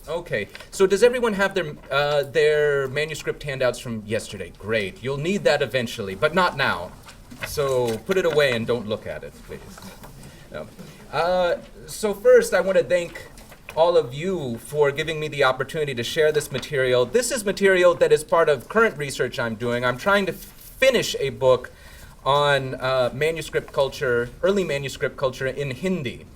Okay, so does everyone have their manuscript handouts from yesterday? Great, you'll need that eventually, but not now. So put it away and don't look at it, please. No. So first, I want to thank all of you for giving me the opportunity to share this material. This is material that is part of current research I'm doing. I'm trying to finish a book on manuscript culture, early manuscript culture in Hindi.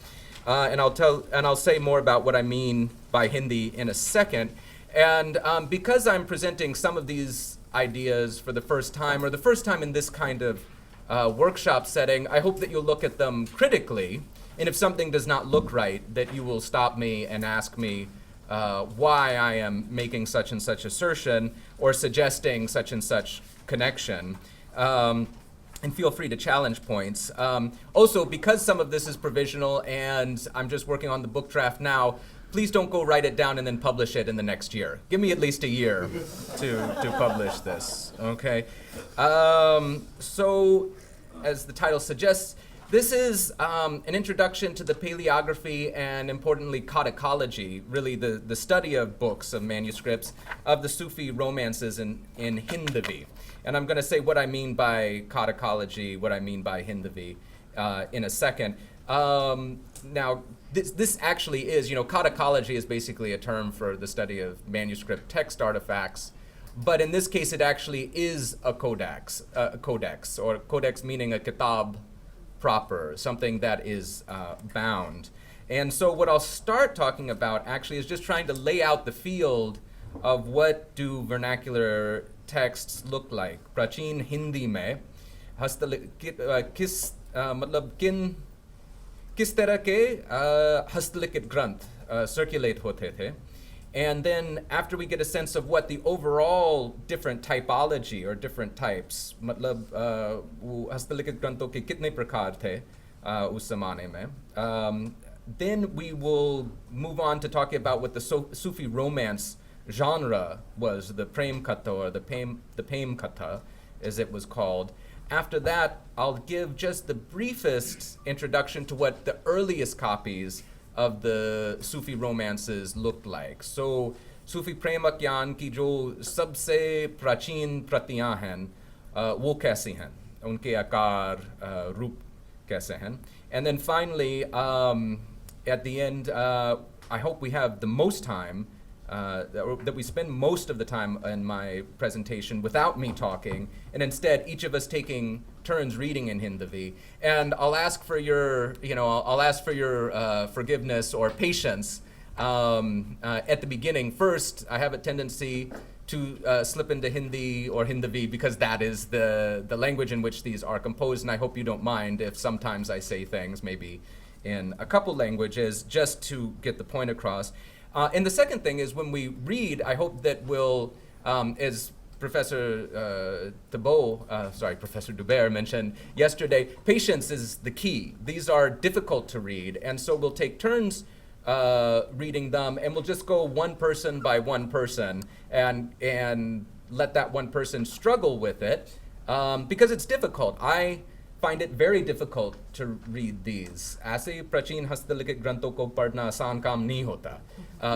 And I'll say more about what I mean by Hindi in a second. And because I'm presenting some of these ideas for the first time, or the first time in this kind of workshop setting, I hope that you'll look at them critically. And if something does not look right, that you will stop me and ask me why I am making such and such assertion or suggesting such and such connection. And feel free to challenge points. Also, because some of this is provisional and I'm just working on the book draft now, please don't go write it down and then publish it in the next year. Give me at least a year to publish this, okay? So, as the title suggests, this is an introduction to the paleography and, importantly, codicology, really the study of books, of manuscripts, of the Sufi romances in Hindavi. And I'm going to say what I mean by codicology, what I mean by Hindavi in a second. Now, this actually is, codicology is basically a term for the study of manuscript text artifacts. But in this case, it actually is a codex, or codex meaning a kitab proper, something that is bound. And so what I'll start talking about actually is just trying to lay out the field of what do vernacular texts look like. Prachin Hindi में किस तरह के हस्तलिखित ग्रंथ circulate होते थे. And then after we get a sense of what the overall different typology or different types, मतलब वो हस्तलिखित ग्रंथों के कितने प्रकार थे उस ज़माने में, then we will move on to talking about what the Sufi Romance genre was, the Prem Katha or the Prem Katha, as it was called. After that, I'll give just the briefest introduction to what the earliest copies of the Sufi romances looked like. So, Sufi Prema Gyan ki jo sabse prachin pratiyan hain, wo kaisi hain, unke akar, roop kaise hain. And then finally, at the end, I hope we have the most time, that we spend most of the time in my presentation without me talking, and instead each of us taking turns reading in Hindavi. And I'll ask for your, forgiveness or patience at the beginning. First, I have a tendency to slip into Hindi or Hindavi because that is the language in which these are composed, and I hope you don't mind if sometimes I say things maybe in a couple languages just to get the point across. And the second thing is when we read, I hope that we'll, as Professor Professor Dubert mentioned yesterday, patience is the key. These are difficult to read, and so we'll take turns reading them, and we'll just go one person by one person and let that one person struggle with it, because it's difficult. I find it very difficult to read these. ऐसे प्राचीन हस्तलिखित ग्रंथों को पढ़ना आसान काम नहीं होता.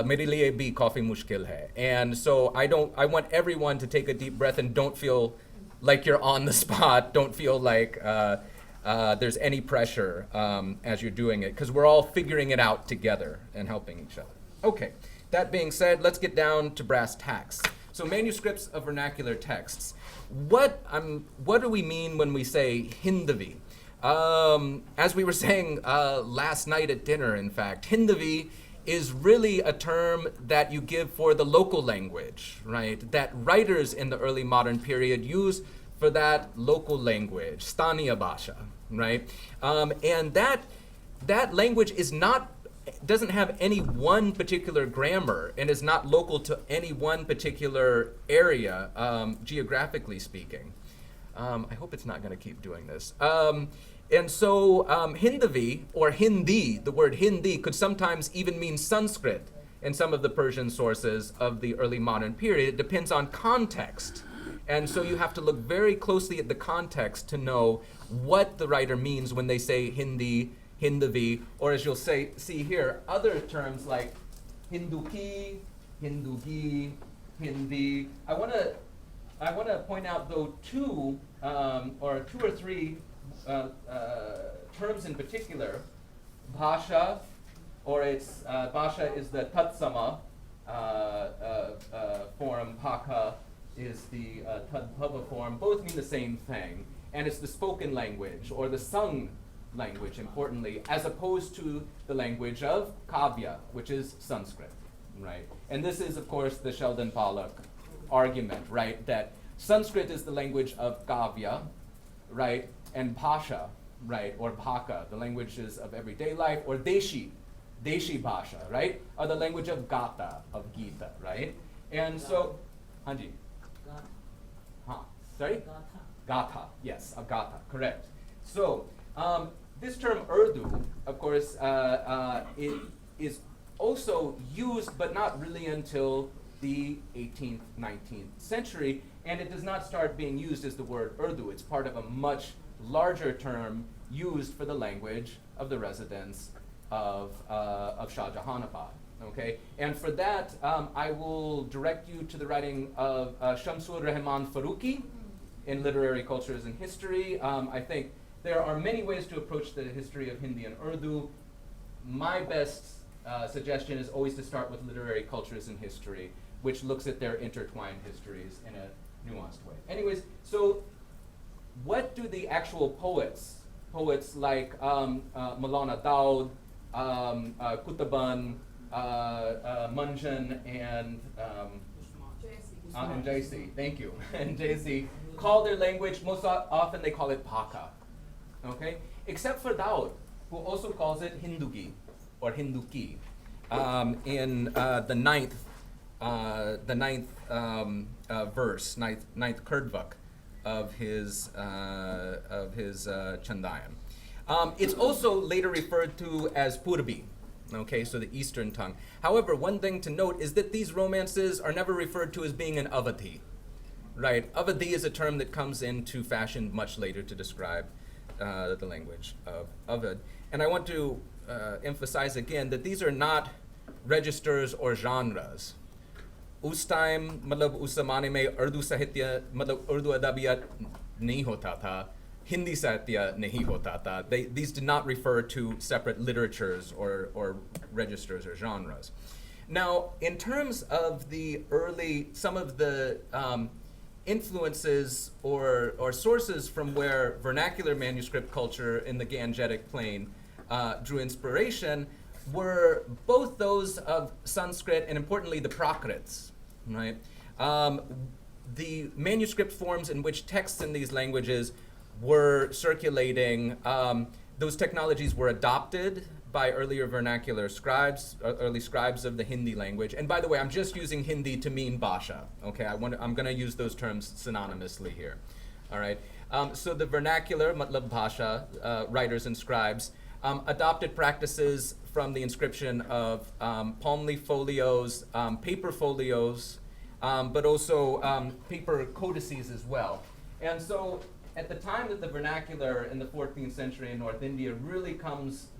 मेरे लिए भी काफी मुश्किल है. And so I want everyone to take a deep breath and don't feel like you're on the spot. Don't feel like there's any pressure as you're doing it, because we're all figuring it out together and helping each other. Okay, that being said, let's get down to brass tacks. So manuscripts of vernacular texts. What do we mean when we say Hindavi? As we were saying last night at dinner, in fact, Hindavi is really a term that you give for the local language, right? That writers in the early modern period use for that local language, Staniya Bhasha, right? And that language doesn't have any one particular grammar and is not local to any one particular area, geographically speaking. I hope it's not going to keep doing this. And so Hindavi, or Hindi, the word Hindi could sometimes even mean Sanskrit in some of the Persian sources of the early modern period. It depends on context. And so you have to look very closely at the context to know what the writer means when they say Hindi, Hindavi, or as you'll see here, other terms like Hinduki, Hindugi, Hindi. I want to point out though two or three terms in particular. Bhasha, or its Bhasha is the Tatsama form. Bhaka is the Tadbhava form. Both mean the same thing, and it's the spoken language or the sung language, importantly, as opposed to the language of Kavya, which is Sanskrit, right? And this is, of course, the Sheldon Pollock argument, right? That Sanskrit is the language of Kavya, right? And Bhasha, right? Or Bhaka, the languages of everyday life, or Deshi Bhasha, right? Are the language of Gata, of Gita, right? And so, Hanji. Sorry? Gata, yes, of Gata, correct. So, this term Urdu, of course, it is also used, but not really until the 18th, 19th century, and it does not start being used as the word Urdu. It's part of a much larger term used for the language of the residents of Shah Jahanabad. Okay, and for that, I will direct you to the writing of Shamsul Rahman Farooqi in Literary Cultures and History. I think there are many ways to approach the history of Hindi and Urdu. My best suggestion is always to start with Literary Cultures and History, which looks at their intertwined histories in a nuanced way. Anyways, so what do the actual poets like Maulana Daud, Qutban, Munjan, and Jaisi, thank you, and Jaisi, call their language, most often they call it Bhaka, okay? Except for Daud, who also calls it Hindugi, or Hinduki, in the ninth verse, ninth Kurdvak of his Chandayan. It's also later referred to as Purbi, okay, so the Eastern tongue. However, one thing to note is that these romances are never referred to as being an Avadhi, right? Avadhi is a term that comes into fashion much later to describe the language of Awadh. And I want to emphasize again that these are not registers or genres. उस time मतलब उस ज़माने में उर्दू साहित्य मतलब उर्दू अदबियत नहीं होता था, Hindi साहित्य नहीं होता था. These did not refer to separate literatures or registers or genres. Now, in terms of some of the influences or sources from where vernacular manuscript culture in the Gangetic Plain drew inspiration were both those of Sanskrit and, importantly, the Prakrits, right? The manuscript forms in which texts in these languages were circulating, those technologies were adopted by earlier vernacular scribes, early scribes of the Hindi language. And by the way, I'm just using Hindi to mean Bhasha, okay? I'm gonna use those terms synonymously here, all right? So the vernacular, matlab Bhasha, writers and scribes, adopted practices from the inscription of palm leaf folios, paper folios, but also paper codices as well. And so at the time that the vernacular in the 14th century in North India really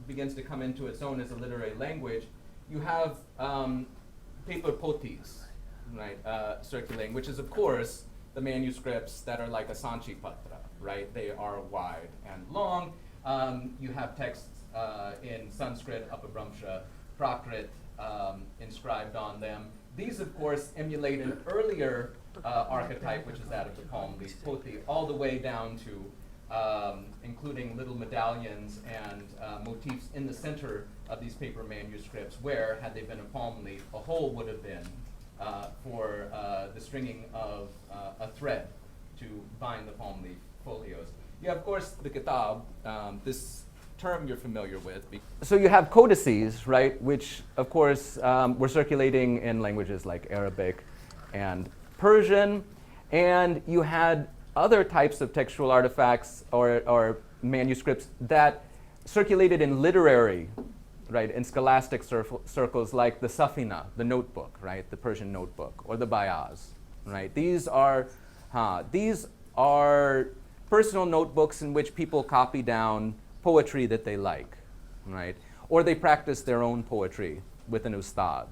begins to come into its own as a literary language, you have paper pothis, right, circulating, which is of course the manuscripts that are like a Sanchi Patra, right? They are wide and long. You have texts in Sanskrit, Apabhramsha, Prakrit inscribed on them. These, of course, emulate an earlier archetype, which is that of the palm leaf pothi, all the way down to including little medallions and motifs in the center of these paper manuscripts, where, had they been a palm leaf, a hole would have been for the stringing of a thread to bind the palm leaf folios. You have, of course, the kitab, this term you're familiar with. So you have codices, right, which, of course, were circulating in languages like Arabic and Persian, and you had other types of textual artifacts or manuscripts that circulated in literary, right, in scholastic circles, like the Safina, the notebook, right, the Persian notebook, or the Bayaz, right. These are personal notebooks in which people copy down poetry that they like, right, or they practice their own poetry with an ustad,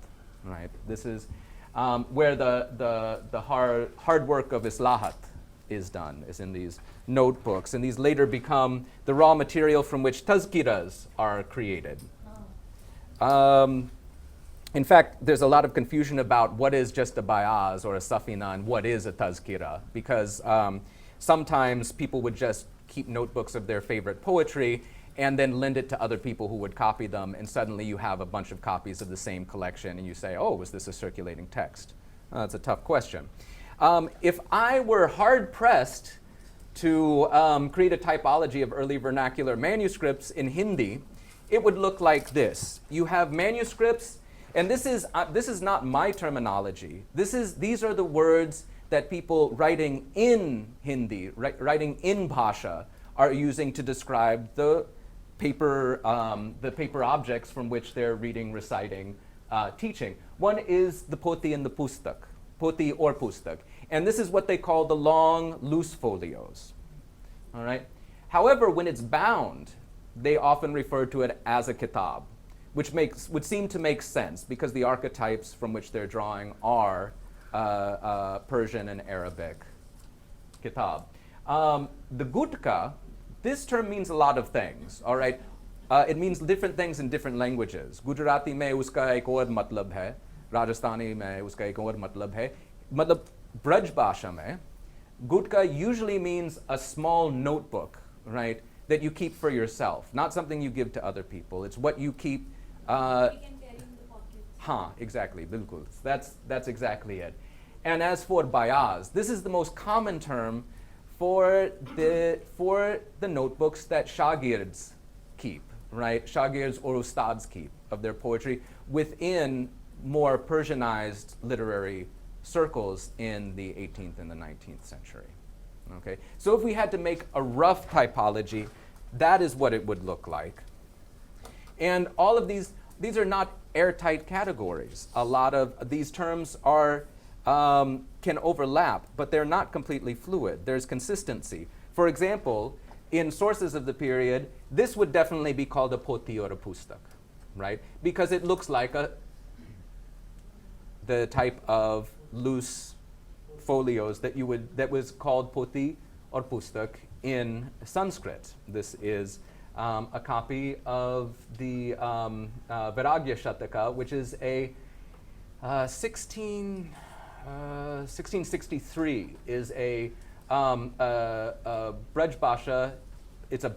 right? This is where the hard work of Islahat is done, is in these notebooks. And these later become the raw material from which tazkiras are created. In fact, there's a lot of confusion about what is just a bayaz or a safina and what is a tazkira, because sometimes people would just keep notebooks of their favorite poetry and then lend it to other people who would copy them, and suddenly you have a bunch of copies of the same collection, and you say, oh, was this a circulating text? That's a tough question. If I were hard-pressed to create a typology of early vernacular manuscripts in Hindi, it would look like this. You have manuscripts, and this is not my terminology. These are the words that people writing in Hindi, writing in Bhasha, are using to describe the paper objects from which they're reading, reciting, teaching. One is the poti and the pustak, poti or pustak. And this is what they call the long, loose folios. All right? However, when it's bound, they often refer to it as a kitab, which would seem to make sense because the archetypes from which they're drawing are Persian and Arabic kitab. The Gupta, this term means a lot of things, all right? It means different things in different languages. Gujarati mein uska ek aur matlab hai, Rajasthani mein uska ek aur matlab hai. Matlab Braj Bhasha mein, Gupta usually means a small notebook, right, that you keep for yourself, not something you give to other people. It's what you keep. We can carry in the pocket. Exactly, bilkul. That's exactly it. And as for bayaz, this is the most common term for the notebooks that shagirds keep, right? Shagirds or ustads keep of their poetry within more Persianized literary circles in the 18th and the 19th century. Okay, so if we had to make a rough typology, that is what it would look like. And all of these are not airtight categories. A lot of these terms are can overlap, but they're not completely fluid. There's consistency. For example, in sources of the period, this would definitely be called a poti or a pustak, right? Because it looks like the type of loose folios that was called poti or pustak in Sanskrit. This is a copy of the Vairagya Shataka, which is a 1663 is a Braj Bhasha. It's a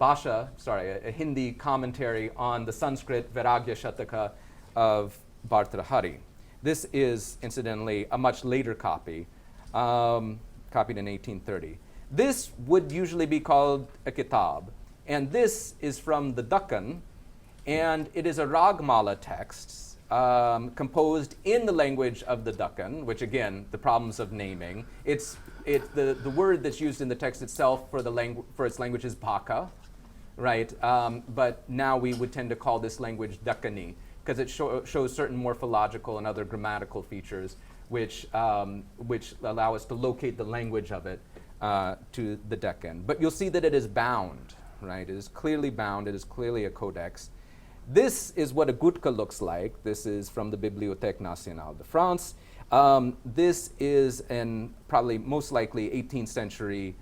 Hindi commentary on the Sanskrit Vairagya Shataka of Bhartrhari. This is, incidentally, a much later copy, copied in 1830. This would usually be called a kitab, and this is from the Dakkan, and it is a Ragmala text composed in the language of the Dakkan, which again, the problems of naming. It's the word that's used in the text itself for its language is Bhaka, right? But now we would tend to call this language Dakkani because it shows certain morphological and other grammatical features which allow us to locate the language of it to the Deccan. But you'll see that it is bound, right? It is clearly bound. It is clearly a codex. This is what a Gupta looks like. This is from the Bibliothèque Nationale de France. This is an probably most likely 18th century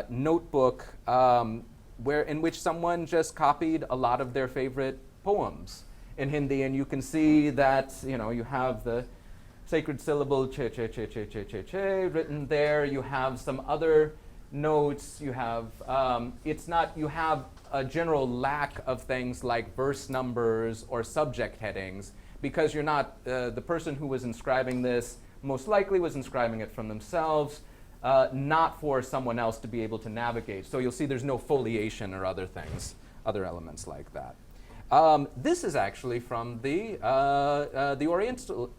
notebook in which someone just copied a lot of their favorite poems in Hindi, and you can see that you have the sacred syllable che che che che che che che written there. You have some other notes. You have you have a general lack of things like verse numbers or subject headings because you're not the person who was inscribing this most likely was inscribing it from themselves, not for someone else to be able to navigate. So you'll see there's no foliation or other things, other elements like that. This is actually from the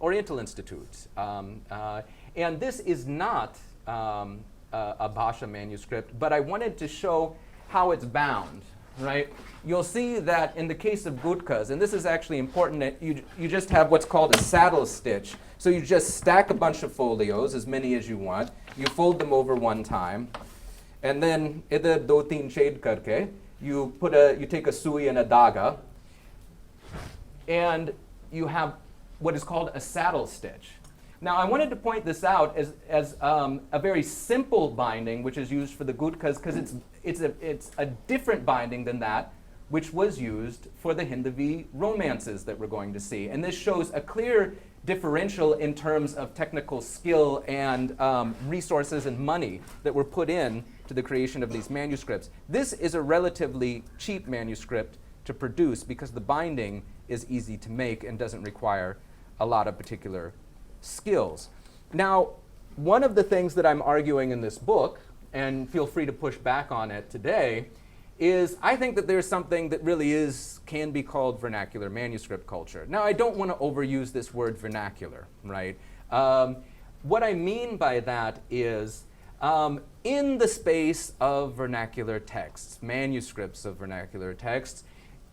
Oriental Institute, and this is not a Bhasha manuscript, but I wanted to show how it's bound, right? You'll see that in the case of Gutkas, and this is actually important, that you just have what's called a saddle stitch. So you just stack a bunch of folios, as many as you want, you fold them over one time, and then idhar do teen shade karke, you take a sui and a daga, and you have what is called a saddle stitch. Now, I wanted to point this out as a very simple binding, which is used for the Gutkas, because it's a different binding than that, which was used for the Hindavi romances that we're going to see. And this shows a clear differential in terms of technical skill and resources and money that were put in to the creation of these manuscripts. This is a relatively cheap manuscript to produce because the binding is easy to make and doesn't require a lot of particular skills. Now, one of the things that I'm arguing in this book, and feel free to push back on it today, is I think that there's something that really can be called vernacular manuscript culture. Now, I don't want to overuse this word vernacular, right? What I mean by that is in the space of vernacular texts, manuscripts of vernacular texts,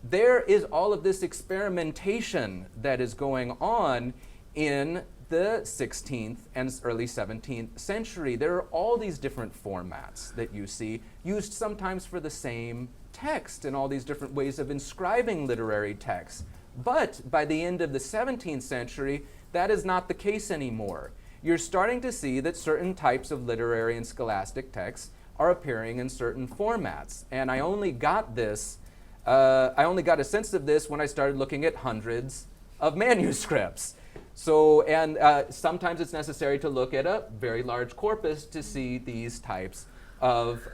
there is all of this experimentation that is going on in the 16th and early 17th century. There are all these different formats that you see, used sometimes for the same text and all these different ways of inscribing literary texts. But by the end of the 17th century, that is not the case anymore. You're starting to see that certain types of literary and scholastic texts are appearing in certain formats. And I only got a sense of this when I started looking at hundreds of manuscripts. So, and sometimes it's necessary to look at a very large corpus to see these types of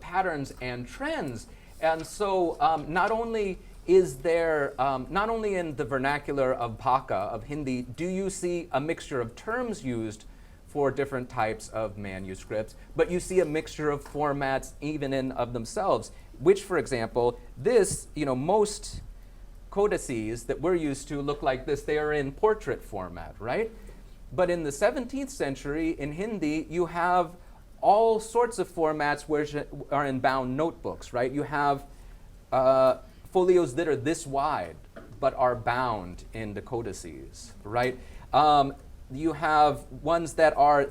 patterns and trends. And so, not only is there, not only in the vernacular of Bhaka, of Hindi, do you see a mixture of terms used for different types of manuscripts, but you see a mixture of formats even in of themselves, which, for example, this, most codices that we're used to look like this. They are in portrait format, right? But in the 17th century, in Hindi, you have all sorts of formats which are in bound notebooks, right? You have folios that are this wide, but are bound in the codices, right? You have ones that are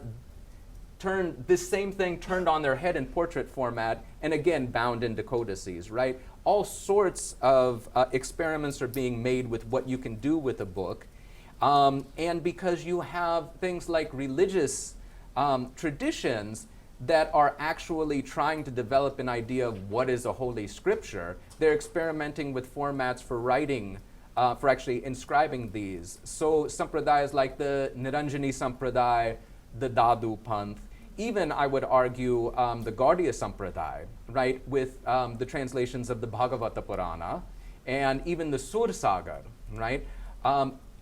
this same thing turned on their head in portrait format, and again, bound into codices, right? All sorts of experiments are being made with what you can do with a book. And because you have things like religious traditions that are actually trying to develop an idea of what is a holy scripture, they're experimenting with formats for writing, for actually inscribing these. So sampradayas like the Niranjani Sampradaya, the Dadu Panth, even I would argue the Gaudiya Sampradaya, right, with the translations of the Bhagavata Purana, and even the Sur Sagar, right?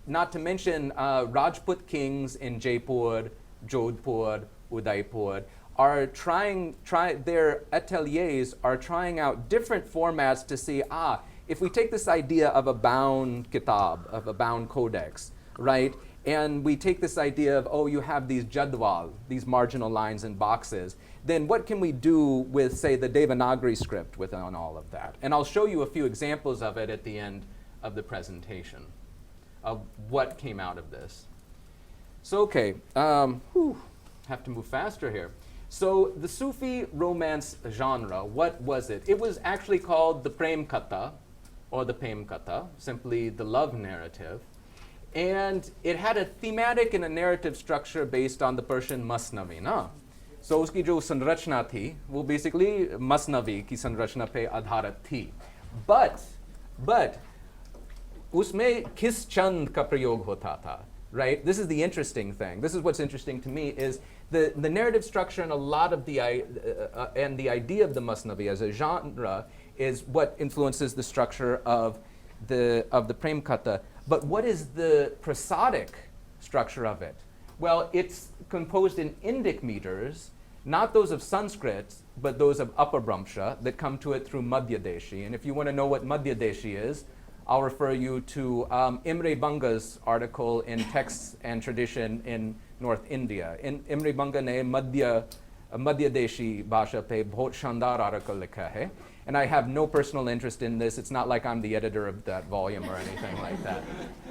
Not to mention Rajput kings in Jaipur, Jodhpur, Udaipur are their ateliers are trying out different formats to see, if we take this idea of a bound kitab, of a bound codex, right? And we take this idea of, you have these jadwal, these marginal lines and boxes, then what can we do with, say, the Devanagari script on all of that? And I'll show you a few examples of it at the end of the presentation, of what came out of this. So, okay, have to move faster here. So the Sufi Romance genre, what was it? It was actually called the Prem Katha, or the Prem Katha, simply the love narrative. And it had a thematic and a narrative structure based on the Persian Masnavi, na? So uski jo sanrachna thi, wo basically Masnavi ki sanrachna pe adharat thi. But usme kis chand ka prayog hota tha, right? This is the interesting thing. This is what's interesting to me is the narrative structure and a lot of the idea of the Masnavi as a genre is what influences the structure of the Prem Katha. But what is the prosodic structure of it? Well, it's composed in Indic meters, not those of Sanskrit, but those of Upper Brahmsha that come to it through Madhya Deshi. And if you want to know what Madhya Deshi is, I'll refer you to Imre Banga's article in Texts and Tradition in North India. In Imre Banga ne Madhya Deshi Bhasha pe bahut shandar article likha hai. And I have no personal interest in this. It's not like I'm the editor of that volume or anything like that.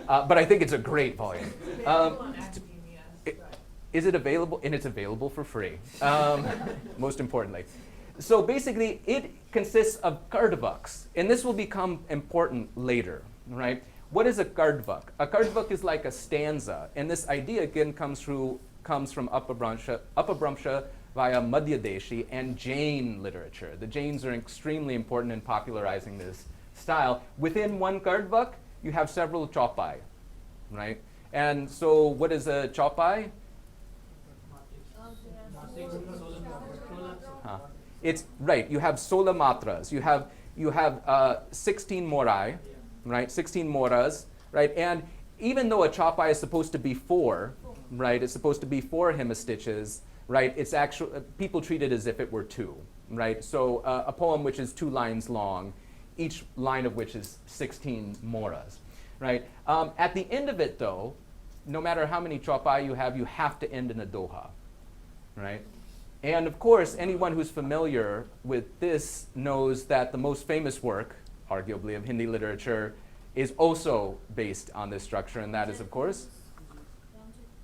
But I think it's a great volume. Is it available? And it's available for free, most importantly. So basically, it consists of Kardavaks, and this will become important later, right? What is a kardvak? A kardvak is like a stanza, and this idea again comes from Upabramsha via Madhyadeshi and Jain literature. The Jains are extremely important in popularizing this style. Within one kardvak, you have several chopai, right? And so what is a chopai? It's right. You have sola matras. You have 16 morai, right? 16 moras, right? And even though a chopai is supposed to be 4, right? It's supposed to be 4 hemistitches, right? It's actually people treat it as if it were 2, right? So a poem which is 2 lines long, each line of which is 16 moras, right? At the end of it, though, no matter how many chopai you have to end in a doha, right? And of course, anyone who's familiar with this knows that the most famous work, arguably, of Hindi literature is also based on this structure, and that is, of course,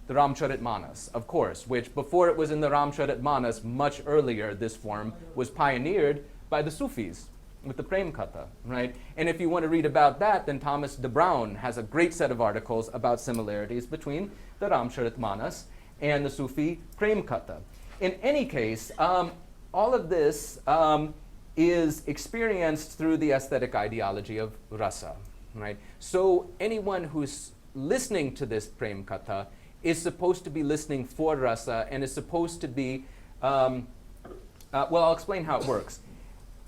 the Ramcharitmanas, of course, which before it was in the Ramcharitmanas, much earlier, this form was pioneered by the Sufis with the Prem Katha, right? And if you want to read about that, then Thomas de Brown has a great set of articles about similarities between the Ramcharitmanas and the Sufi Prem Katha. In any case, all of this is experienced through the aesthetic ideology of rasa, right? So anyone who's listening to this Prem Katha is supposed to be listening for rasa and is supposed to be, well, I'll explain how it works.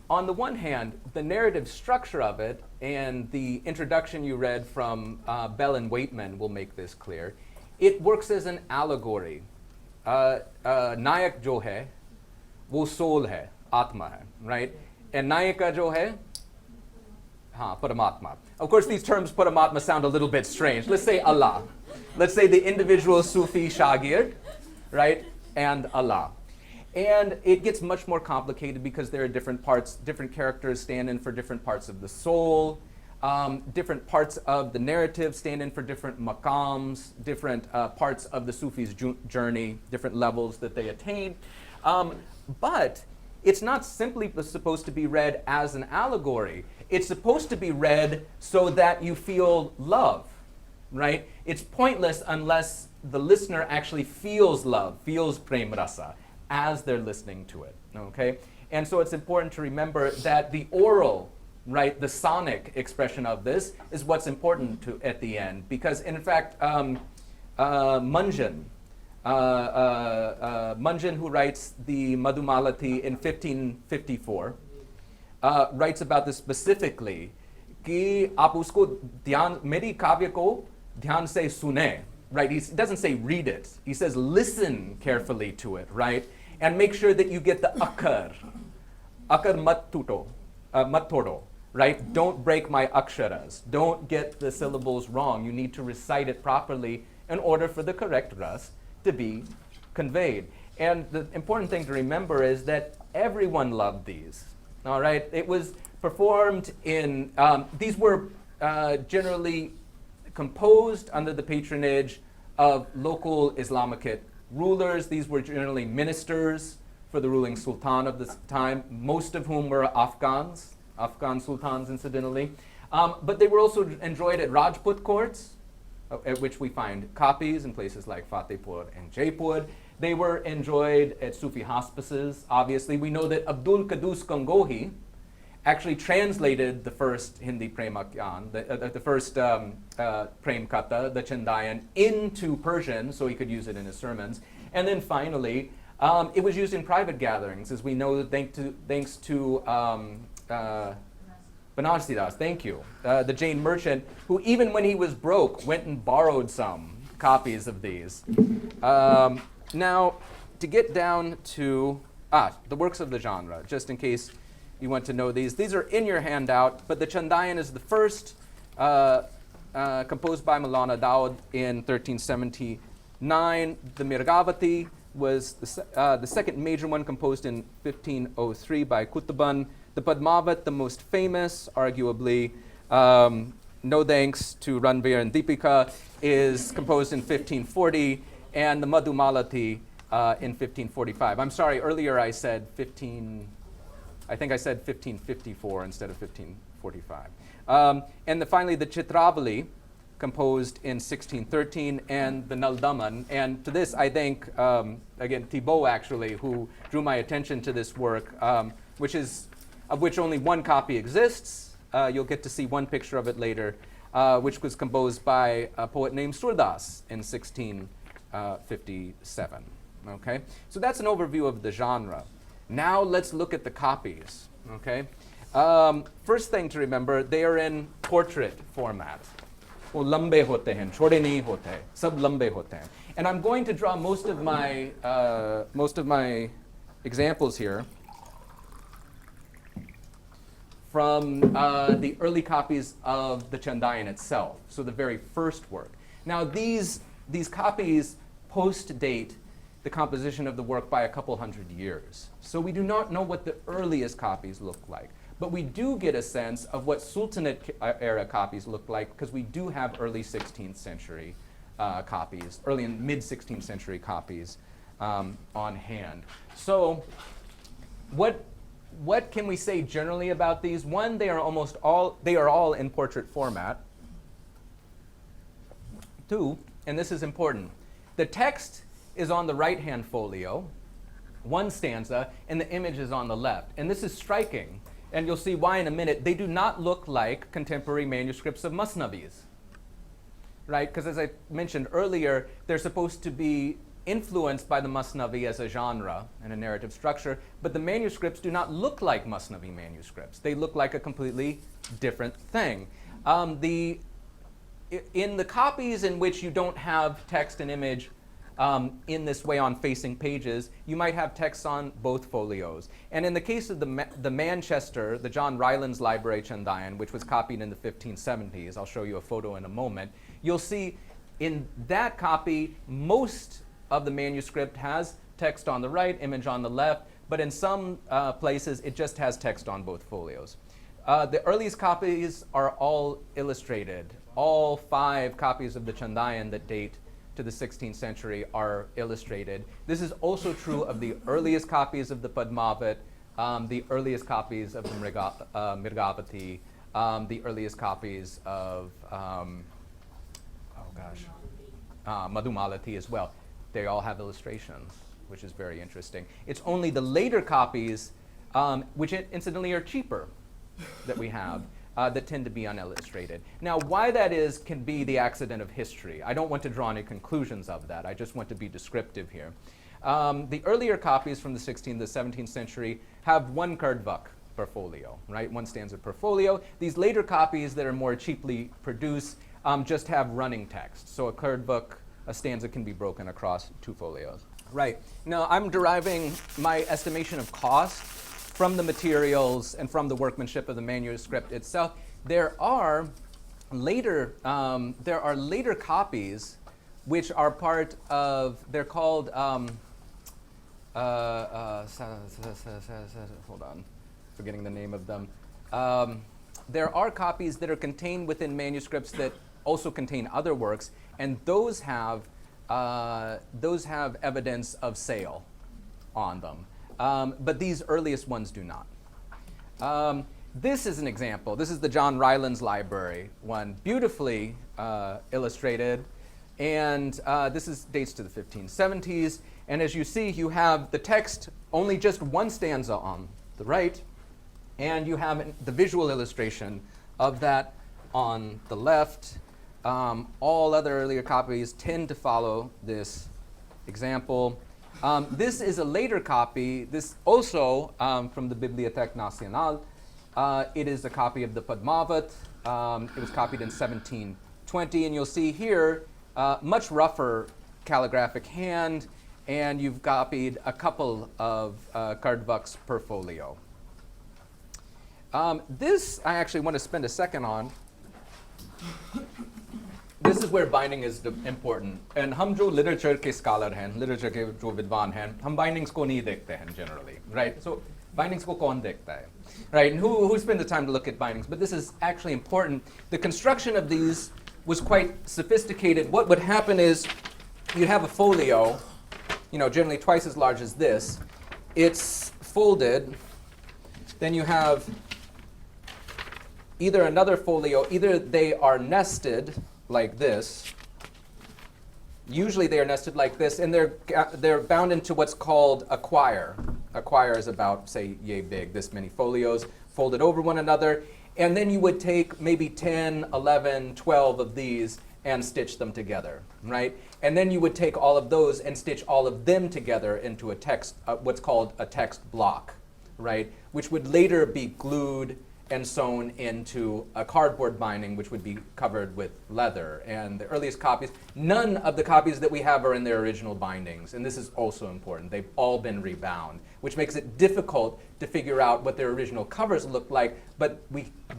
On the one hand, the narrative structure of it and the introduction you read from Bell and Waitman will make this clear. It works as an allegory. Nayak jo hai, wo soul hai, atma hai, right? And Nayika jo hai, Paramatma. Of course, these terms Paramatma sound a little bit strange. Let's say Allah. Let's say the individual Sufi Shagird, right? And Allah. And it gets much more complicated because there are different parts, different characters stand in for different parts of the soul. Different parts of the narrative stand in for different maqams, different parts of the Sufi's journey, different levels that they attain. But it's not simply supposed to be read as an allegory. It's supposed to be read so that you feel love, right? It's pointless unless the listener actually feels love, feels prem rasa as they're listening to it, okay? And so it's important to remember that the oral, right, the sonic expression of this is what's important to at the end, because in fact, Munjan, who writes the Madhumalati in 1554, writes about this specifically. कि आप उसको ध्यान मेरी काव्य को ध्यान से सुने, right? He doesn't say read it. He says listen carefully to it, right? And make sure that you get the akar mat tuto, mat todo. Right? Don't break my aksharas. Don't get the syllables wrong. You need to recite it properly in order for the correct ras to be conveyed. And the important thing to remember is that everyone loved these. All right? It was performed in, these were generally composed under the patronage of local Islamicate rulers. These were generally ministers for the ruling sultan of the time, most of whom were Afghan sultans, incidentally. But they were also enjoyed at Rajput courts, at which we find copies in places like Fatehpur and Jaipur. They were enjoyed at Sufi hospices, obviously. We know that Abdul Qudus Gangohi actually translated the first Hindi Premakyan, the first Prem Katha, the Chen Dyan, into Persian so he could use it in his sermons. And then finally, it was used in private gatherings, as we know, thanks to Banarsidas, thank you, the Jain merchant, who even when he was broke, went and borrowed some copies of these. Now, to get down to the works of the genre, just in case you want to know these. These are in your handout, but the Chandayan is the first composed by Maulana Daud in 1379. The Mirgavati was the second major one, composed in 1503 by Kutuban. The Padmavat, the most famous, arguably, no thanks to Ranveer and Deepika, is composed in 1540, and the Madhumalati in 1545. I'm sorry, earlier I said 1554 instead of 1540. 1645. And finally, the Chitravali, composed in 1613, and the Naldaman. And to this, I thank, again, Thibault, actually, who drew my attention to this work, of which only one copy exists. You'll get to see one picture of it later, which was composed by a poet named Surdas in 1657. Okay? So that's an overview of the genre. Now let's look at the copies. Okay? First thing to remember, they are in portrait format. वो लंबे होते हैं, छोटे नहीं होते, सब लंबे होते हैं. And I'm going to draw most of my examples here from the early copies of the Chen Dyan itself, so the very first work. Now these copies post-date the composition of the work by a couple hundred years. So we do not know what the earliest copies look like. But we do get a sense of what Sultanate era copies look like, because we do have early 16th century copies, early and mid 16th century copies on hand. So what can we say generally about these? One, they are all in portrait format. Two, and this is important, the text is on the right-hand folio, one stanza, and the image is on the left. And this is striking. And you'll see why in a minute. They do not look like contemporary manuscripts of Masnavis, right? Because as I mentioned earlier, they're supposed to be influenced by the Masnavi as a genre and a narrative structure, but the manuscripts do not look like Masnavi manuscripts. They look like a completely different thing. In the copies in which you don't have text and image in this way on facing pages, you might have text on both folios. And in the case of the Manchester, the John Rylands Library Chen Dyan, which was copied in the 1570s, I'll show you a photo in a moment, you'll see in that copy, most of the manuscript has text on the right, image on the left, but in some places it just has text on both folios. The earliest copies are all illustrated. All 5 copies of the Chen Dyan that date to the 16th century are illustrated. This is also true of the earliest copies of the Padmavat, the earliest copies of the Mirgavati, the earliest copies of Madhumalati as well. They all have illustrations, which is very interesting. It's only the later copies, which incidentally are cheaper, that we have, that tend to be unillustrated. Now, why that is can be the accident of history. I don't want to draw any conclusions of that. I just want to be descriptive here. The earlier copies from the 16th to the 17th century have 1 kardvak per folio, right? 1 stanza per folio. These later copies that are more cheaply produced just have running text. So a kardvak, a stanza can be broken across 2 folios. Right. Now, I'm deriving my estimation of cost from the materials and from the workmanship of the manuscript itself. There are later copies which are part of, they're called, hold on, forgetting the name of them. There are copies that are contained within manuscripts that also contain other works, and those have evidence of sale on them. But these earliest ones do not. This is an example. This is the John Rylands Library one, beautifully illustrated. And this dates to the 1570s. And as you see, you have the text, only just 1 stanza on the right, and you have the visual illustration of that on the left. All other earlier copies tend to follow this example. This is a later copy, this also from the Bibliothèque Nationale. It is a copy of the Padmavat. It was copied in 1720, and you'll see here much rougher calligraphic hand, and you've copied a couple of kardvaks per folio. This I actually want to spend a second on. This is where binding is important. And हम जो literature के scholar हैं, literature के जो विद्वान हैं, हम bindings को नहीं देखते हैं generally, right? So bindings को कौन देखता है, right? And who spends the time to look at bindings? But this is actually important. The construction of these was quite sophisticated. What would happen is you'd have a folio, generally twice as large as this. It's folded. Then you have either another folio, either they are nested like this. Usually they are nested like this, and they're bound into what's called a quire. A quire is about, say, yay big, this many folios, folded over one another. And then you would take maybe 10, 11, 12 of these and stitch them together, right? And then you would take all of those and stitch all of them together into a text, what's called a text block, right? Which would later be glued and sewn into a cardboard binding, which would be covered with leather. And the earliest copies, none of the copies that we have are in their original bindings. And this is also important. They've all been rebound, which makes it difficult to figure out what their original covers looked like. But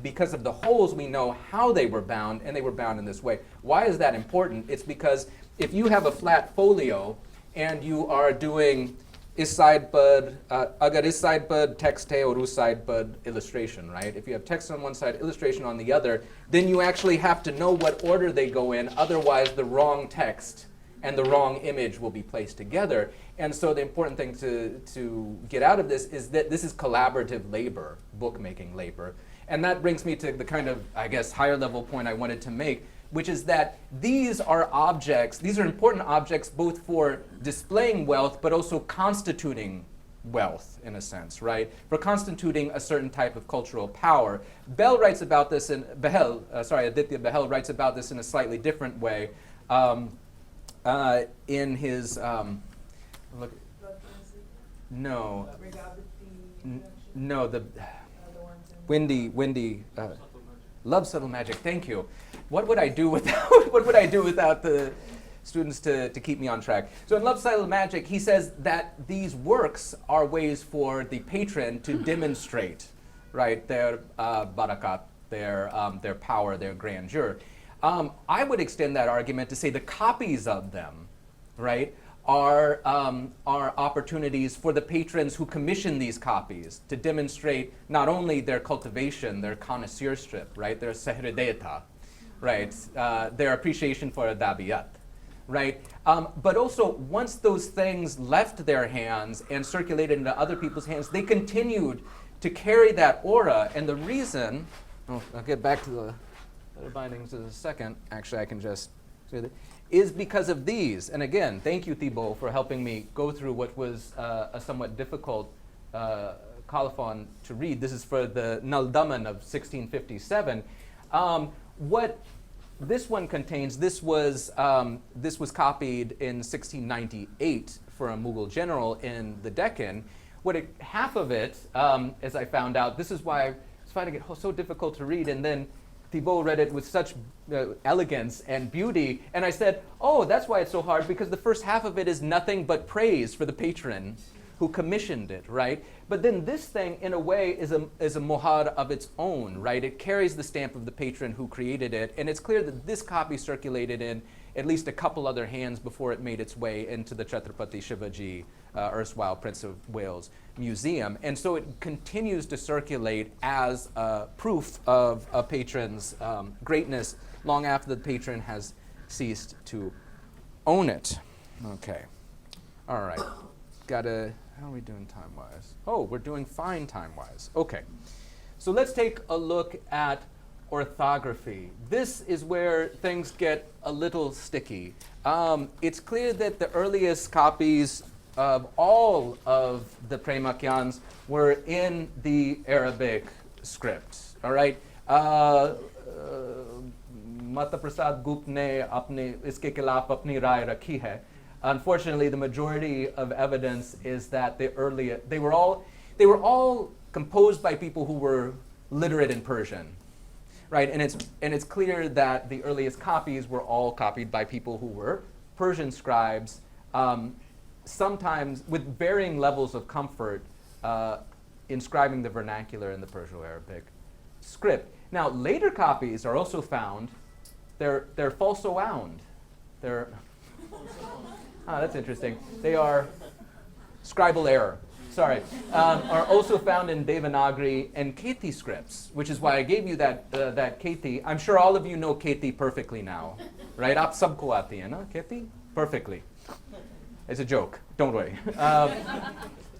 because of the holes, we know how they were bound, and they were bound in this way. Why is that important? It's because if you have a flat folio and you are doing is side pad, agar is side pad text hai or us side pad illustration, right? If you have text on one side, illustration on the other, then you actually have to know what order they go in, otherwise the wrong text and the wrong image will be placed together. And so the important thing to get out of this is that this is collaborative labor, bookmaking labor. And that brings me to the kind of, I guess, higher level point I wanted to make, which is that these are objects, these are important objects both for displaying wealth, but also constituting wealth, in a sense, right? For constituting a certain type of cultural power. Aditya Behel writes about this in a slightly different way in his, Windy, Love Subtle Magic, thank you. What would I do without the students to keep me on track? So in Love Subtle Magic, he says that these works are ways for the patron to demonstrate, right, their barakat, their power, their grandeur. I would extend that argument to say the copies of them, right, are opportunities for the patrons who commission these copies to demonstrate not only their cultivation, their connoisseurship, right, their sehredeta, right, their appreciation for adabiyat, right, but also once those things left their hands and circulated into other people's hands, they continued to carry that aura. And the reason, I'll get back to the other bindings in a second. Actually, I can just say that. Is because of these. And again, thank you, Thibault, for helping me go through what was a somewhat difficult colophon to read. This is for the Naldaman of 1657. What this one contains, this was copied in 1698 for a Mughal general in the Deccan. Half of it, as I found out, this is why I was finding it so difficult to read, and then Thibault read it with such elegance and beauty, and I said, oh, that's why it's so hard, because the first half of it is nothing but praise for the patron who commissioned it, right? But then this thing, in a way, is a mohar of its own, right? It carries the stamp of the patron who created it, and it's clear that this copy circulated in at least a couple other hands before it made its way into the Chhatrapati Shivaji, erstwhile Prince of Wales Museum. And so it continues to circulate as proof of a patron's greatness long after the patron has ceased to own it. Okay. All right. How are we doing time-wise? Oh, we're doing fine time-wise. Okay. So let's take a look at orthography. This is where things get a little sticky. It's clear that the earliest copies of all of the Premakyans were in the Arabic script. All right. Mata Prasad Gupta ne apne iske khilaf apni rai rakhi hai. Unfortunately, the majority of evidence is that they were all composed by people who were literate in Persian, right? And it's clear that the earliest copies were all copied by people who were Persian scribes, sometimes with varying levels of comfort, inscribing the vernacular in the Perso-Arabic script. Now, later copies are also found. They're falso-wound. That's interesting. They are scribal error. Sorry. Are also found in Devanagari and Kethi scripts, which is why I gave you that Kethi. I'm sure all of you know Kethi perfectly now, right? Aap sabko aati hai na Kethi? Perfectly. It's a joke. Don't worry.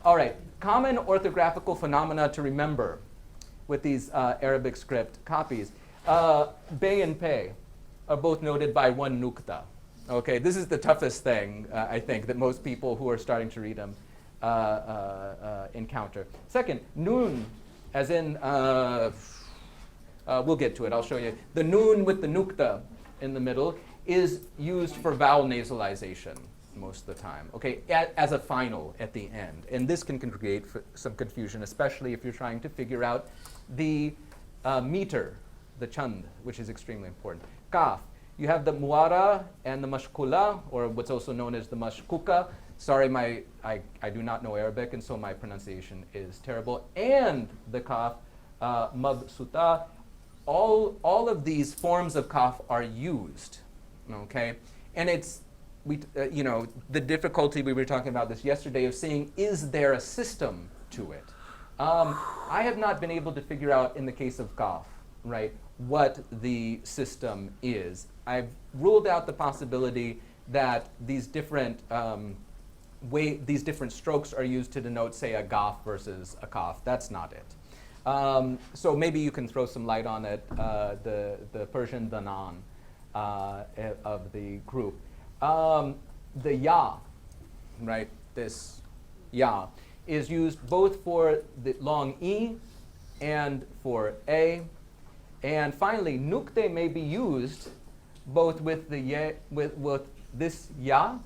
All right. Common orthographical phenomena to remember. with these Arabic script copies. Bay and Pei are both noted by one nukta. Okay, this is the toughest thing, I think, that most people who are starting to read them encounter. Second, nun, as in, we'll get to it, I'll show you. The nun with the nukta in the middle is used for vowel nasalization most of the time, okay, as a final at the end. And this can create some confusion, especially if you're trying to figure out the meter, the chand, which is extremely important. Kaf, you have the muara and the mashkula, or what's also known as the mashkuka. Sorry, I do not know Arabic, and so my pronunciation is terrible. And the kaf, mabsuta. All of these forms of kaf are used, okay? And it's, the difficulty, we were talking about this yesterday, of seeing, is there a system to it? I have not been able to figure out, in the case of kaf, right, what the system is. I've ruled out the possibility that these different strokes are used to denote, say, a gaf versus a kaf. That's not it. So maybe you can throw some light on it, the Persian danan of the group. The ya, right, this ya, is used both for the long e and for a. And finally, nukte may be used both with the ye, with this ya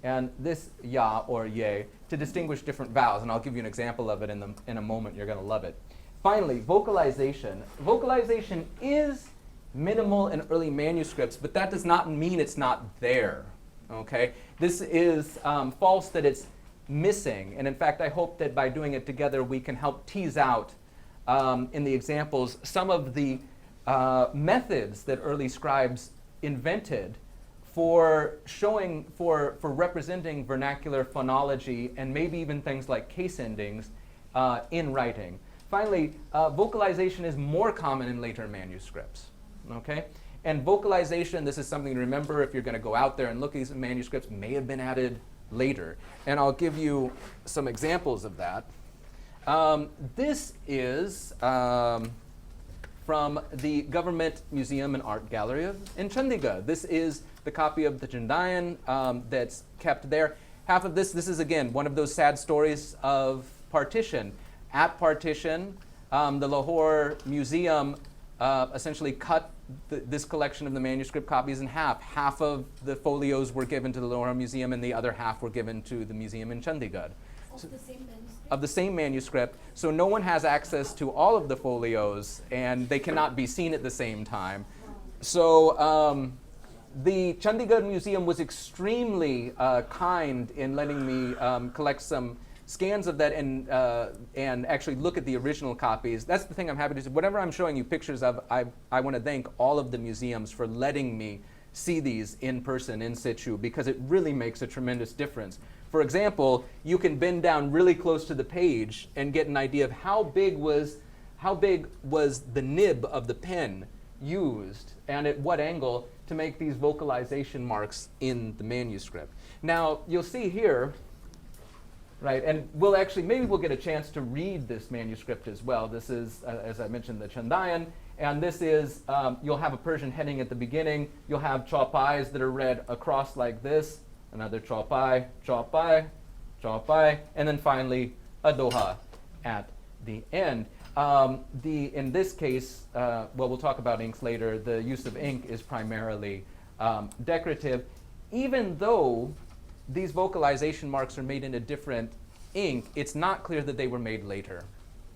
and this ya or ye to distinguish different vowels. And I'll give you an example of it in a moment. You're going to love it. Finally, vocalization. Vocalization is minimal in early manuscripts, but that does not mean it's not there. Okay? This is false that it's missing. And in fact, I hope that by doing it together, we can help tease out in the examples some of the methods that early scribes invented for showing, for representing vernacular phonology and maybe even things like case endings in writing. Finally, vocalization is more common in later manuscripts, okay? And vocalization, this is something to remember if you're going to go out there and look at these manuscripts, may have been added later. And I'll give you some examples of that. This is from the Government Museum and Art Gallery in Chandigarh. This is the copy of the Dyan that's kept there. Half of this is again one of those sad stories of partition. At partition, the Lahore Museum essentially cut this collection of the manuscript copies in half. Half of the folios were given to the Lahore Museum and the other half were given to the museum in Chandigarh. Of the same manuscript, so no one has access to all of the folios and they cannot be seen at the same time. So the Chandigarh Museum was extremely kind in letting me collect some scans of that and actually look at the original copies. That's the thing I'm happy to do. Whatever I'm showing you pictures of, I want to thank all of the museums for letting me see these in person, in situ, because it really makes a tremendous difference. For example, you can bend down really close to the page and get an idea of how big was the nib of the pen used and at what angle to make these vocalization marks in the manuscript. Now, you'll see here, right, and maybe we'll get a chance to read this manuscript as well. This is, as I mentioned, the Dyan, and this is, you'll have a Persian heading at the beginning. You'll have chaupais that are read across like this, another chaupai, chaupai, chaupai, and then finally a doha at the end. In this case, well, we'll talk about inks later. The use of ink is primarily decorative, even though these vocalization marks are made in a different ink. It's not clear that they were made later,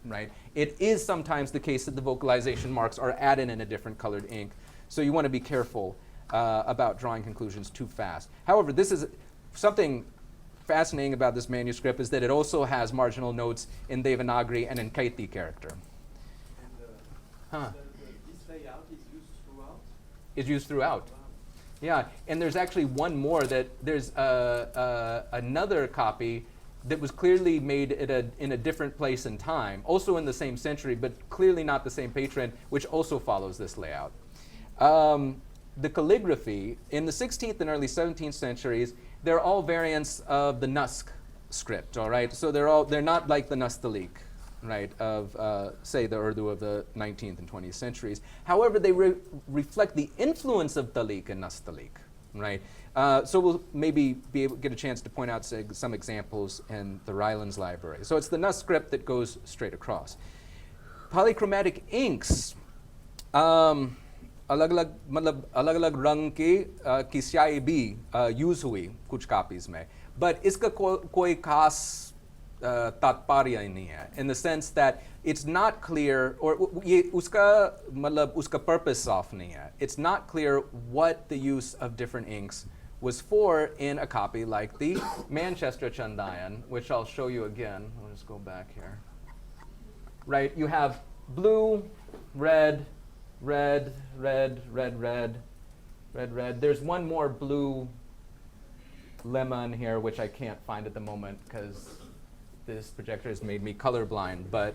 right? It is sometimes the case that the vocalization marks are added in a different colored ink, so you want to be careful about drawing conclusions too fast. However, this is something fascinating about this manuscript is that it also has marginal notes in Devanagari and in Kaiti character. And this layout is used throughout? Is used throughout. Wow. Yeah, and there's actually one more that there's another copy that was clearly made in a different place and time, also in the same century, but clearly not the same patron, which also follows this layout. The calligraphy in the 16th and early 17th centuries, they're all variants of the Nusk script, all right? So they're not like the Nastaliq, right, of, say, the Urdu of the 19th and 20th centuries. However, they reflect the influence of Talik and Nastalik, right? So we'll maybe be able to get a chance to point out some examples in the Rylands library. So it's the Manuscript that goes straight across. Polychromatic inks, अलग अलग रंग की स्याही भी use हुई कुछ copies में, but इसका कोई खास तात्पर्य नहीं है, in the sense that it's not clear, or ये उसका मतलब उसका purpose साफ नहीं है. It's not clear what the use of different inks was for in a copy like the Manchester Chen Dyan, which I'll show you again. I'll just go back here. Right, you have blue, red, red, red, red, red, red, red. There's one more blue lemon here, which I can't find at the moment because this projector has made me colorblind, but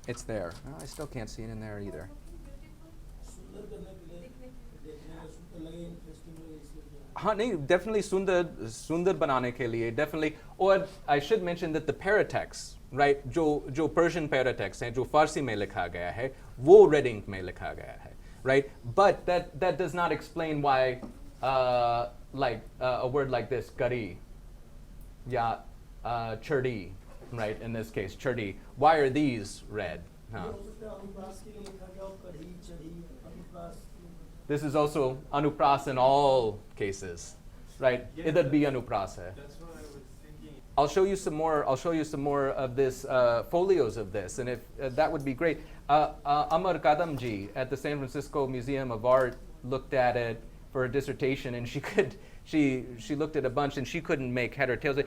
it's there. Oh, I still can't see it in there either. हाँ नहीं, definitely सुंदर बनाने के लिए, definitely. Or I should mention that the paratexts, right, जो Persian paratexts हैं, जो फारसी में लिखा गया है, वो red ink में लिखा गया है, right? But that does not explain why, like a word like this, gari, ya churdi, right? In this case, churdi. Why are these red? Huh? This is also anupras in all cases, right? Yeah, Idhar bhi anupras hai. That's what I was thinking. I'll show you some more of this folios of this, and if that would be great. Amar Kadamji at the San Francisco Museum of Art looked at it for a dissertation, and she looked at a bunch, and she couldn't make head or tails.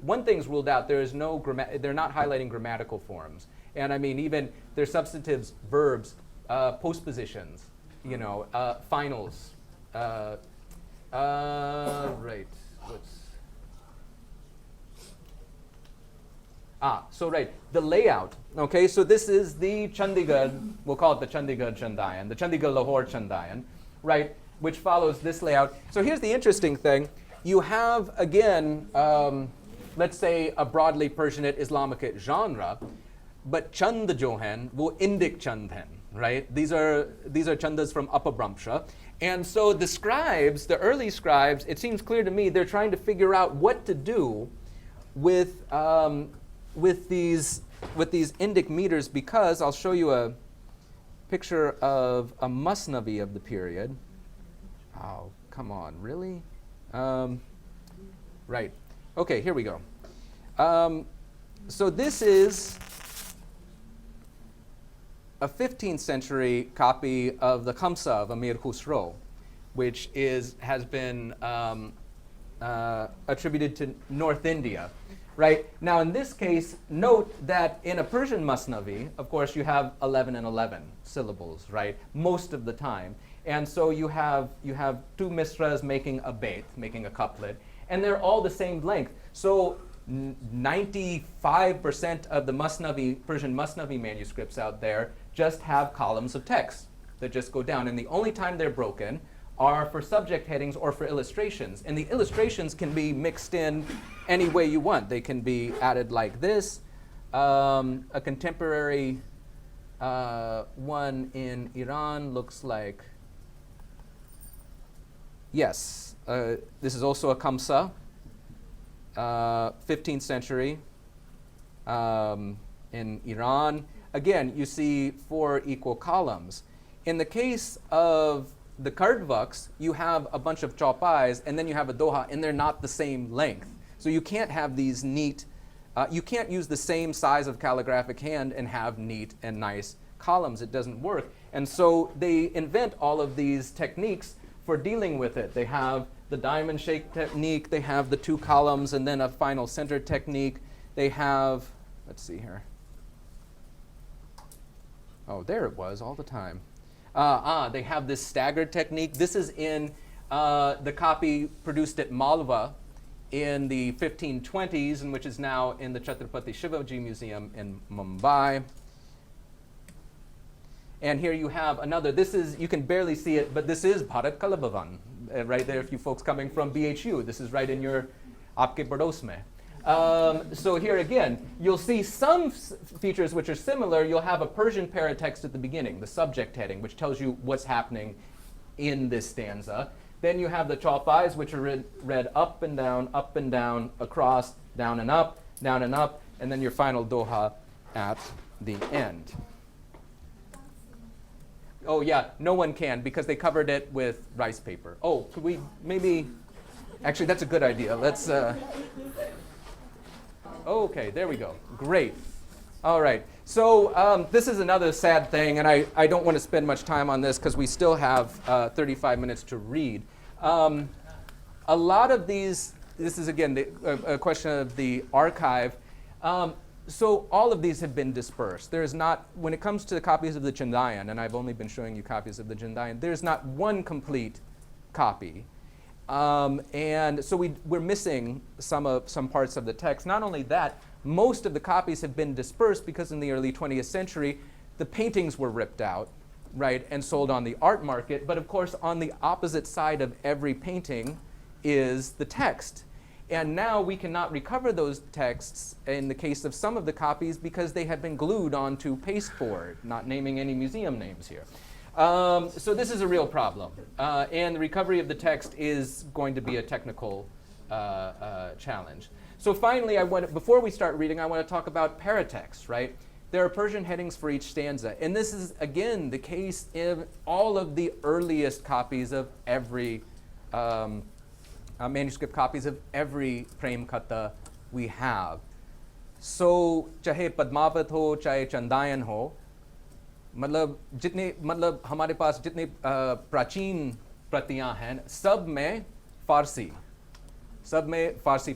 One thing's ruled out: they're not highlighting grammatical forms, and I mean even their substantives, verbs, postpositions, you know, finals. Right. So right, the layout. Okay, so this is the Chandigarh, we'll call it the Chandigarh Chen Dyan, the Chandigarh Lahore Chen Dyan, right, which follows this layout. So here's the interesting thing. You have, again, let's say a broadly Persianate Islamicate genre, but Chand jo hain, wo Indic Chand hain, right? These are Chandas from Apabramsha. And so the scribes, the early scribes, it seems clear to me, they're trying to figure out what to do with these Indic meters, because I'll show you a picture of a Masnavi of the period. Oh, come on, really? Right. Okay, here we go. So this is a 15th century copy of the Khamsa of Amir Khusro, which has been attributed to North India. Right? Now, in this case, note that in a Persian Masnavi, of course, you have 11 and 11 syllables, right? Most of the time. And so you have two misras making a bait, making a couplet, and they're all the same length. So 95% of the Masnavi, Persian Masnavi manuscripts out there just have columns of text that just go down. And the only time they're broken are for subject headings or for illustrations. And the illustrations can be mixed in any way you want. They can be added like this. A contemporary one in Iran looks like, yes, this is also a Khamsa, 15th century in Iran. Again, you see 4 equal columns. In the case of the Kardvaks, you have a bunch of chopais, and then you have a doha, and they're not the same length. So you can't have these neat, you can't use the same size of calligraphic hand and have neat and nice columns. It doesn't work. And so they invent all of these techniques for dealing with it. They have the diamond shape technique, they have the 2 columns, and then a final center technique. They have, let's see here. Oh, there it was all the time. They have this staggered technique. This is in the copy produced at Malwa in the 1520s, and which is now in the Chhatrapati Shivaji Museum in Mumbai. And here you have another. This is, you can barely see it, but this is Bharat Kala Bhavan, right there if you folks coming from BHU. This is right in your Aapke Pados mein. So here again, you'll see some features which are similar. You'll have a Persian paratext at the beginning, the subject heading, which tells you what's happening in this stanza. Then you have the chopais, which are read up and down, across, down and up, and then your final doha at the end. Oh yeah, no one can because they covered it with rice paper. Oh, could we maybe, actually that's a good idea. Let's, okay, there we go, great. All right, so this is another sad thing, and I don't want to spend much time on this because we still have 35 minutes to read. A lot of these, this is again a question of the archive. So all of these have been dispersed. There is not, when it comes to the copies of the Chen Dyan, and I've only been showing you copies of the Chen Dyan, there's not one complete copy. And so we're missing some parts of the text. Not only that, most of the copies have been dispersed because in the early 20th century, the paintings were ripped out, right, and sold on the art market. But of course, on the opposite side of every painting is the text. And now we cannot recover those texts in the case of some of the copies because they have been glued onto pasteboard, not naming any museum names here. So this is a real problem. And the recovery of the text is going to be a technical challenge. So finally, before we start reading, I want to talk about paratext, right? There are Persian headings for each stanza. And this is, again, the case in all of the earliest copies of every manuscript copies of every Prem Khatha we have. So, चाहे पद्मावत हो, चाहे चंदायन हो, मतलब हमारे पास जितने प्राचीन प्रतियां हैं, सब में फारसी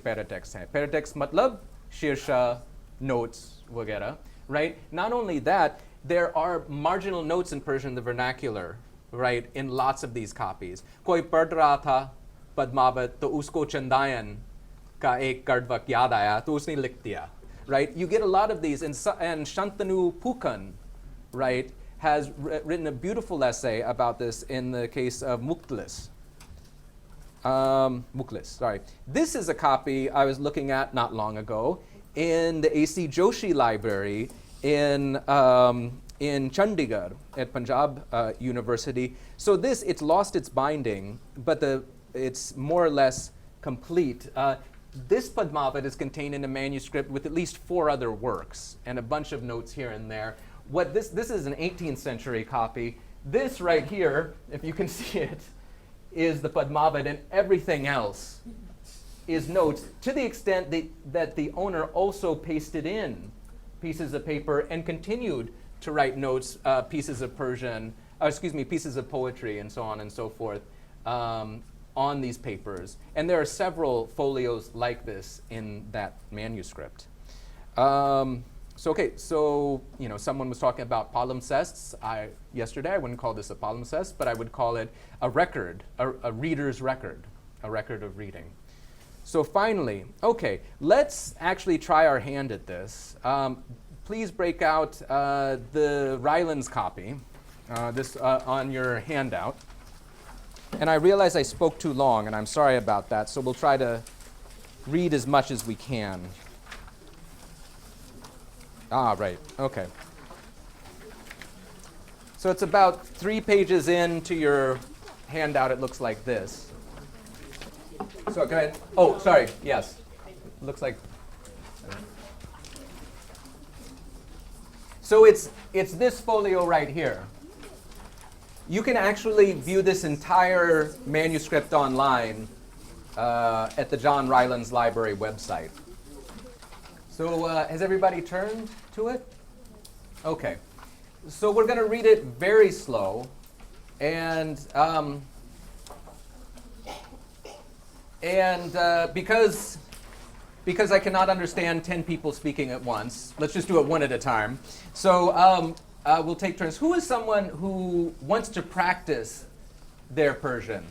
paratext हैं. Paratext मतलब शीर्षा, notes वगैरह, right? Not only that, there are marginal notes in Persian, the vernacular, right, in lots of these copies. कोई पढ़ रहा था पद्मावत तो उसको चंदायन का एक कड़वक याद आया तो उसने लिख दिया, right? You get a lot of these, and Shantanu Pukan, right, has written a beautiful essay about this in the case of Mukhlis. Sorry. This is a copy I was looking at not long ago in the A.C. Joshi Library in Chandigarh at Punjab University. So it's lost its binding, but it's more or less complete. This Padmavat is contained in a manuscript with at least 4 other works and a bunch of notes here and there. This is an 18th century copy. This right here, if you can see it, is the Padmavat, and everything else is notes to the extent that the owner also pasted in pieces of paper and continued to write notes, pieces of pieces of poetry and so on and so forth. On these papers. And there are several folios like this in that manuscript. So someone was talking about palimpsests. Yesterday, I wouldn't call this a palimpsest, but I would call it a record, a reader's record, a record of reading. So finally, okay, let's actually try our hand at this. Please break out the Rylands copy, this on your handout. And I realize I spoke too long, and I'm sorry about that, so we'll try to read as much as we can. Right, okay. So it's about 3 pages into your handout, it looks like this. So go ahead. Oh, sorry, yes. Looks like. So it's this folio right here. You can actually view this entire manuscript online at the John Rylands Library website. So has everybody turned to it? Okay. So we're going to read it very slow. And because I cannot understand 10 people speaking at once, let's just do it one at a time. So we'll take turns. Who is someone who wants to practice their Persian?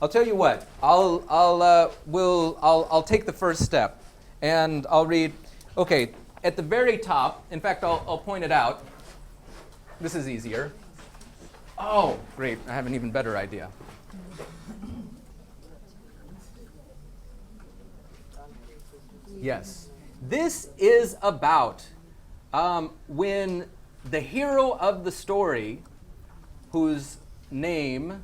I'll tell you what. I'll take the first step, and I'll read. Okay, at the very top. In fact, I'll point it out. This is easier. Oh, great! I have an even better idea. Yes. This is about when the hero of the story, whose name...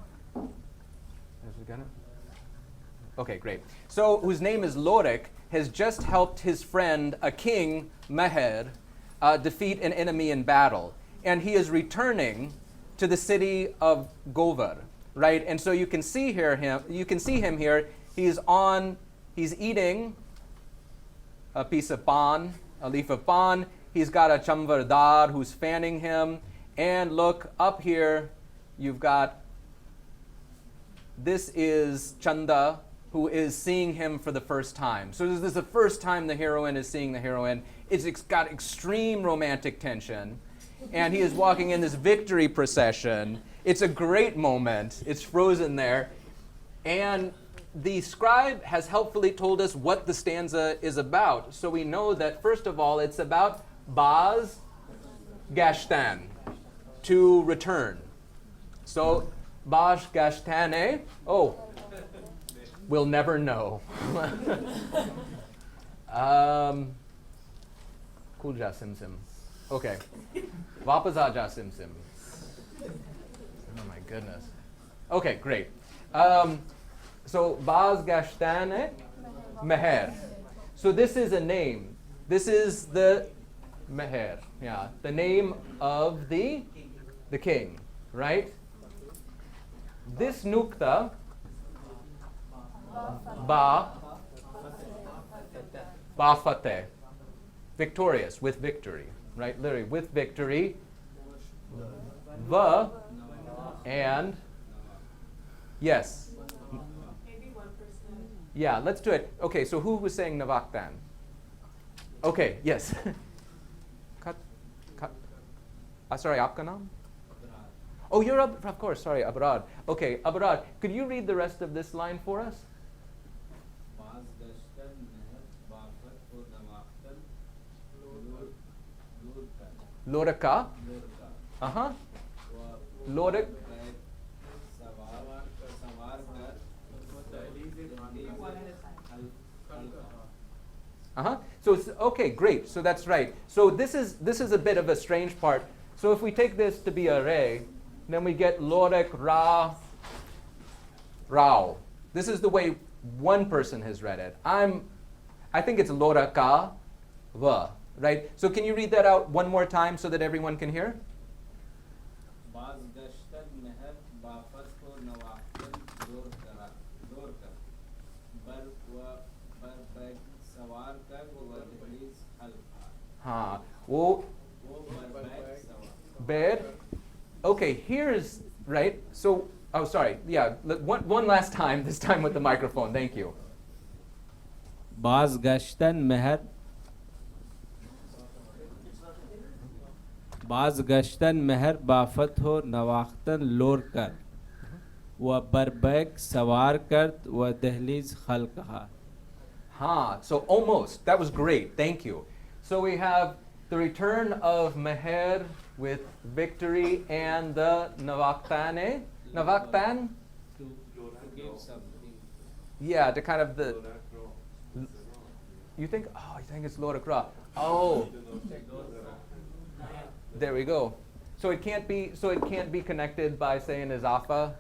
Okay, great. So, whose name is Lorik, has just helped his friend, a king, Meher, defeat an enemy in battle. And he is returning to the city of Govar, right? And so you can see him here. He's eating a piece of pan, a leaf of pan. He's got a chamvardar who's fanning him. And look up here, you've got, this is Chanda, who is seeing him for the first time. So this is the first time the heroine is seeing the heroine. It's got extreme romantic tension. And he is walking in this victory procession. It's a great moment. It's frozen there. And the scribe has helpfully told us what the stanza is about. So we know that, first of all, it's about Baz Gashtan, to return. So, Baz Gashtane, we'll never know. Kulja Simsim. Okay. Vapazaja Simsim. Oh my goodness. Okay, great. So Baz Gashtane Meher. So this is a name. This is the Meher. Yeah, the name of the king, right? This nukta ba fateh, victorious, with victory, right? Literally, with victory. The and yes. Maybe 1%. Yeah, let's do it. Okay, so who was saying Navaktan? Okay, yes. Sorry, aapka naam? Oh, you're of course, sorry, Abrad. Okay, Abrad, could you read the rest of this line for us? Loraka. Uh-huh. Lorik. Uh-huh. So okay, great. So that's right. So this is a bit of a strange part. So if we take this to be a re, then we get Lorek Ra Rao. This is the way one person has read it. I think it's Loraka Va, right? So can you read that out one more time so that everyone can hear? Bed. Okay, here's, right, so, oh, sorry, yeah, one last time, this time with the microphone, thank you. Baz Gashtan Meher Baz Gashtan Meher Bafat ho Nawaktan Lor Kar Wa Barbeg Sawar Kart Wa Dehliz Khal Kaha. So almost, that was great, thank you. So we have the return of Meher with victory and the Navaktane. Navaktan? To give something. Yeah, to kind of the... You think it's Lorakra. Oh. There we go. So it can't be connected by saying Izafa,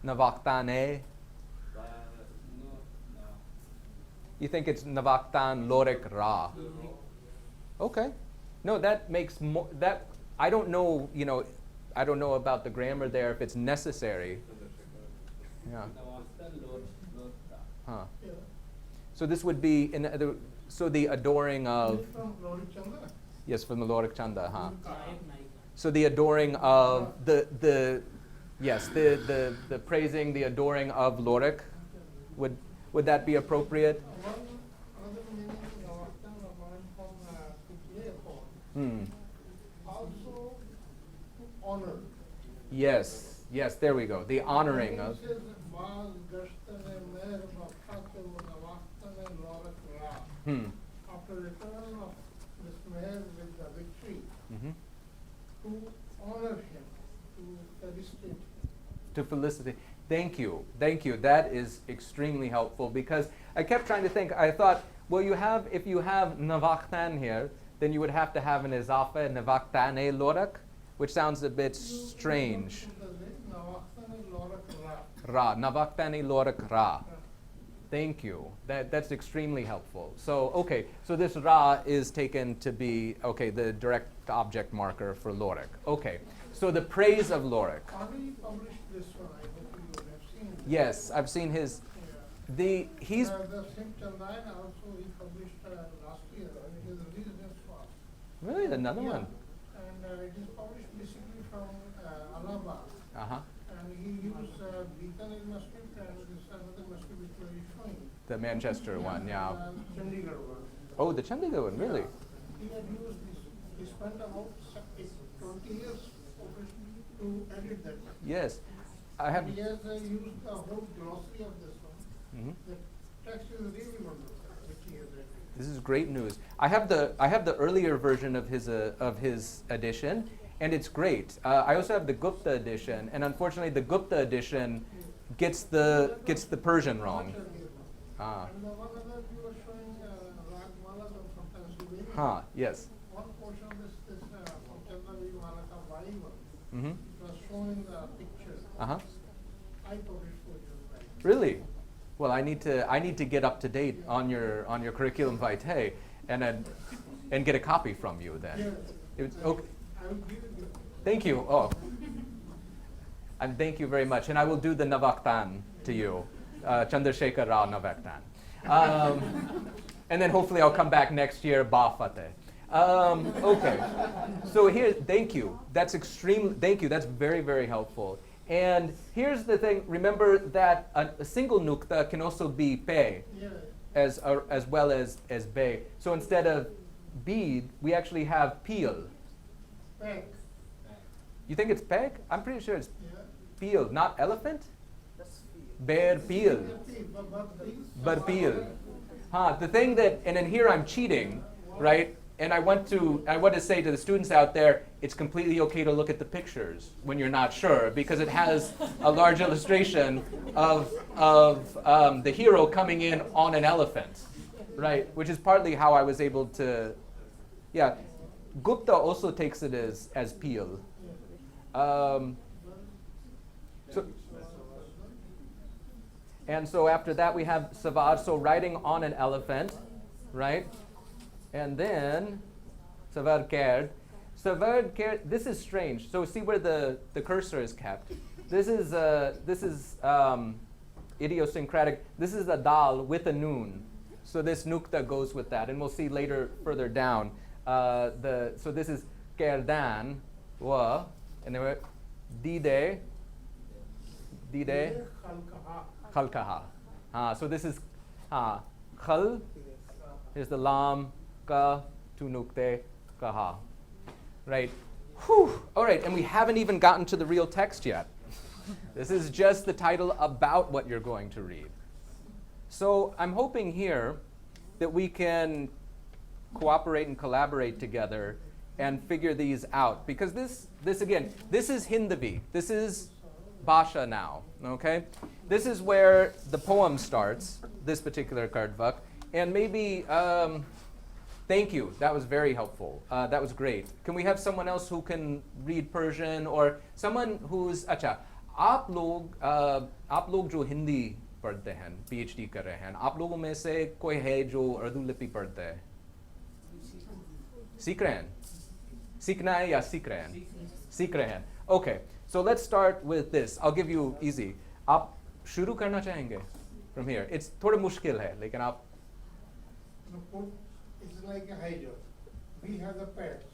Navaktane. You think it's Navaktan Lorik Ra. Okay. No, that makes more that I don't know, I don't know about the grammar there if it's necessary. Yeah. Huh. So this would be the adoring of yes, from the Lorik Chanda, huh? So the adoring of the praising, the adoring of Lorik, would that be appropriate? Also, honor. Yes, there we go. The honoring of. After return of this Meher with the victory, to honor him, to felicitate. To felicitate. Thank you. That is extremely helpful because I kept trying to think. I thought, Well, if you have navaktan here, then you would have to have an izafa navaktane lorak, which sounds a bit strange. Ra, navaktane lorak ra. Thank you. That's extremely helpful. So, okay, so this ra is taken to be, okay, the direct object marker for lorak. Okay, so the praise of lorak. Already published this one, I hope you have seen it. Yes, I've seen his, he's, The same Dyan also he published last year, and it is released this fall. really another Yeah. one. And it is published basically from Allahabad. Uh-huh. And he used Beacon manuscript and this another manuscript which we are showing. The Manchester one, yeah. Chandigarh one. Oh, the Chandigarh one, really? He had used this, he spent about 20 years to edit that. Yes. I have, And he has used the whole glossary of this one. mhm. The text is really wonderful, which he has edited. This is great news. I have the earlier version of his edition, and it's great. I also have the Gupta edition, and unfortunately, the Gupta edition gets the Persian wrong. Ah. And the one other you were showing Ragmala from Pennsylvania. Huh. Yes. One portion of this from Chandravi Malaka Vaiva. Mm-hmm. It was showing the picture. Uh huh. I published 4 years back. Really? Well, I need to get up to date on your curriculum vitae, and get a copy from you then. Yes. It's, okay. I will give it you. Thank you. Oh. And thank you very much. And I will do the Navaktan to you, Chandrasekhar Rao Navaktan. And then hopefully I'll come back next year, Ba Fateh. Okay. So here, thank you. Thank you. That's very, very helpful. And here's the thing. Remember that a single nukta can also be pe, Yeah. as well as be. So instead of bead, we actually have peel. Back. You think it's peg? I'm pretty sure it's Yeah. peel, not elephant? Bear peel. But peel. Huh, the thing that, and then here I'm cheating, right? And I want to say to the students out there, it's completely okay to look at the pictures when you're not sure, because it has a large illustration of the hero coming in on an elephant, right? Which is partly how I was able to, yeah. Gupta also takes it as peel. So after that we have savar, so riding on an elephant, right? And then savar kaird. Savar kaird, this is strange. So see where the cursor is kept. This is idiosyncratic. This is a dal with a noon. So this nukta goes with that, and we'll see later further down. So this is kairdan wa, and then we're dide khalkaha. So this is khal. Here's the lam ka tu nukte kaha. Right. Whew. All right, and we haven't even gotten to the real text yet. This is just the title about what you're going to read. So I'm hoping here that we can cooperate and collaborate together and figure these out, because this again, this is Hindavi. This is Basha now, okay? This is where the poem starts, this particular Kardvak, and maybe, thank you, that was very helpful. That was great. Can we have someone else who can read Persian, or someone who's, अच्छा, आप लोग जो हिंदी पढ़ते हैं, PhD कर रहे हैं, आप लोगों में से कोई है जो उर्दू लिपि पढ़ते हैं? सीख रहे हैं? सीखना है या सीख रहे हैं? सीख रहे हैं. Okay, so let's start with this. I'll give you easy. आप शुरू करना चाहेंगे from here? It's थोड़ा मुश्किल है, लेकिन आप It's like a high jump. We have the pads.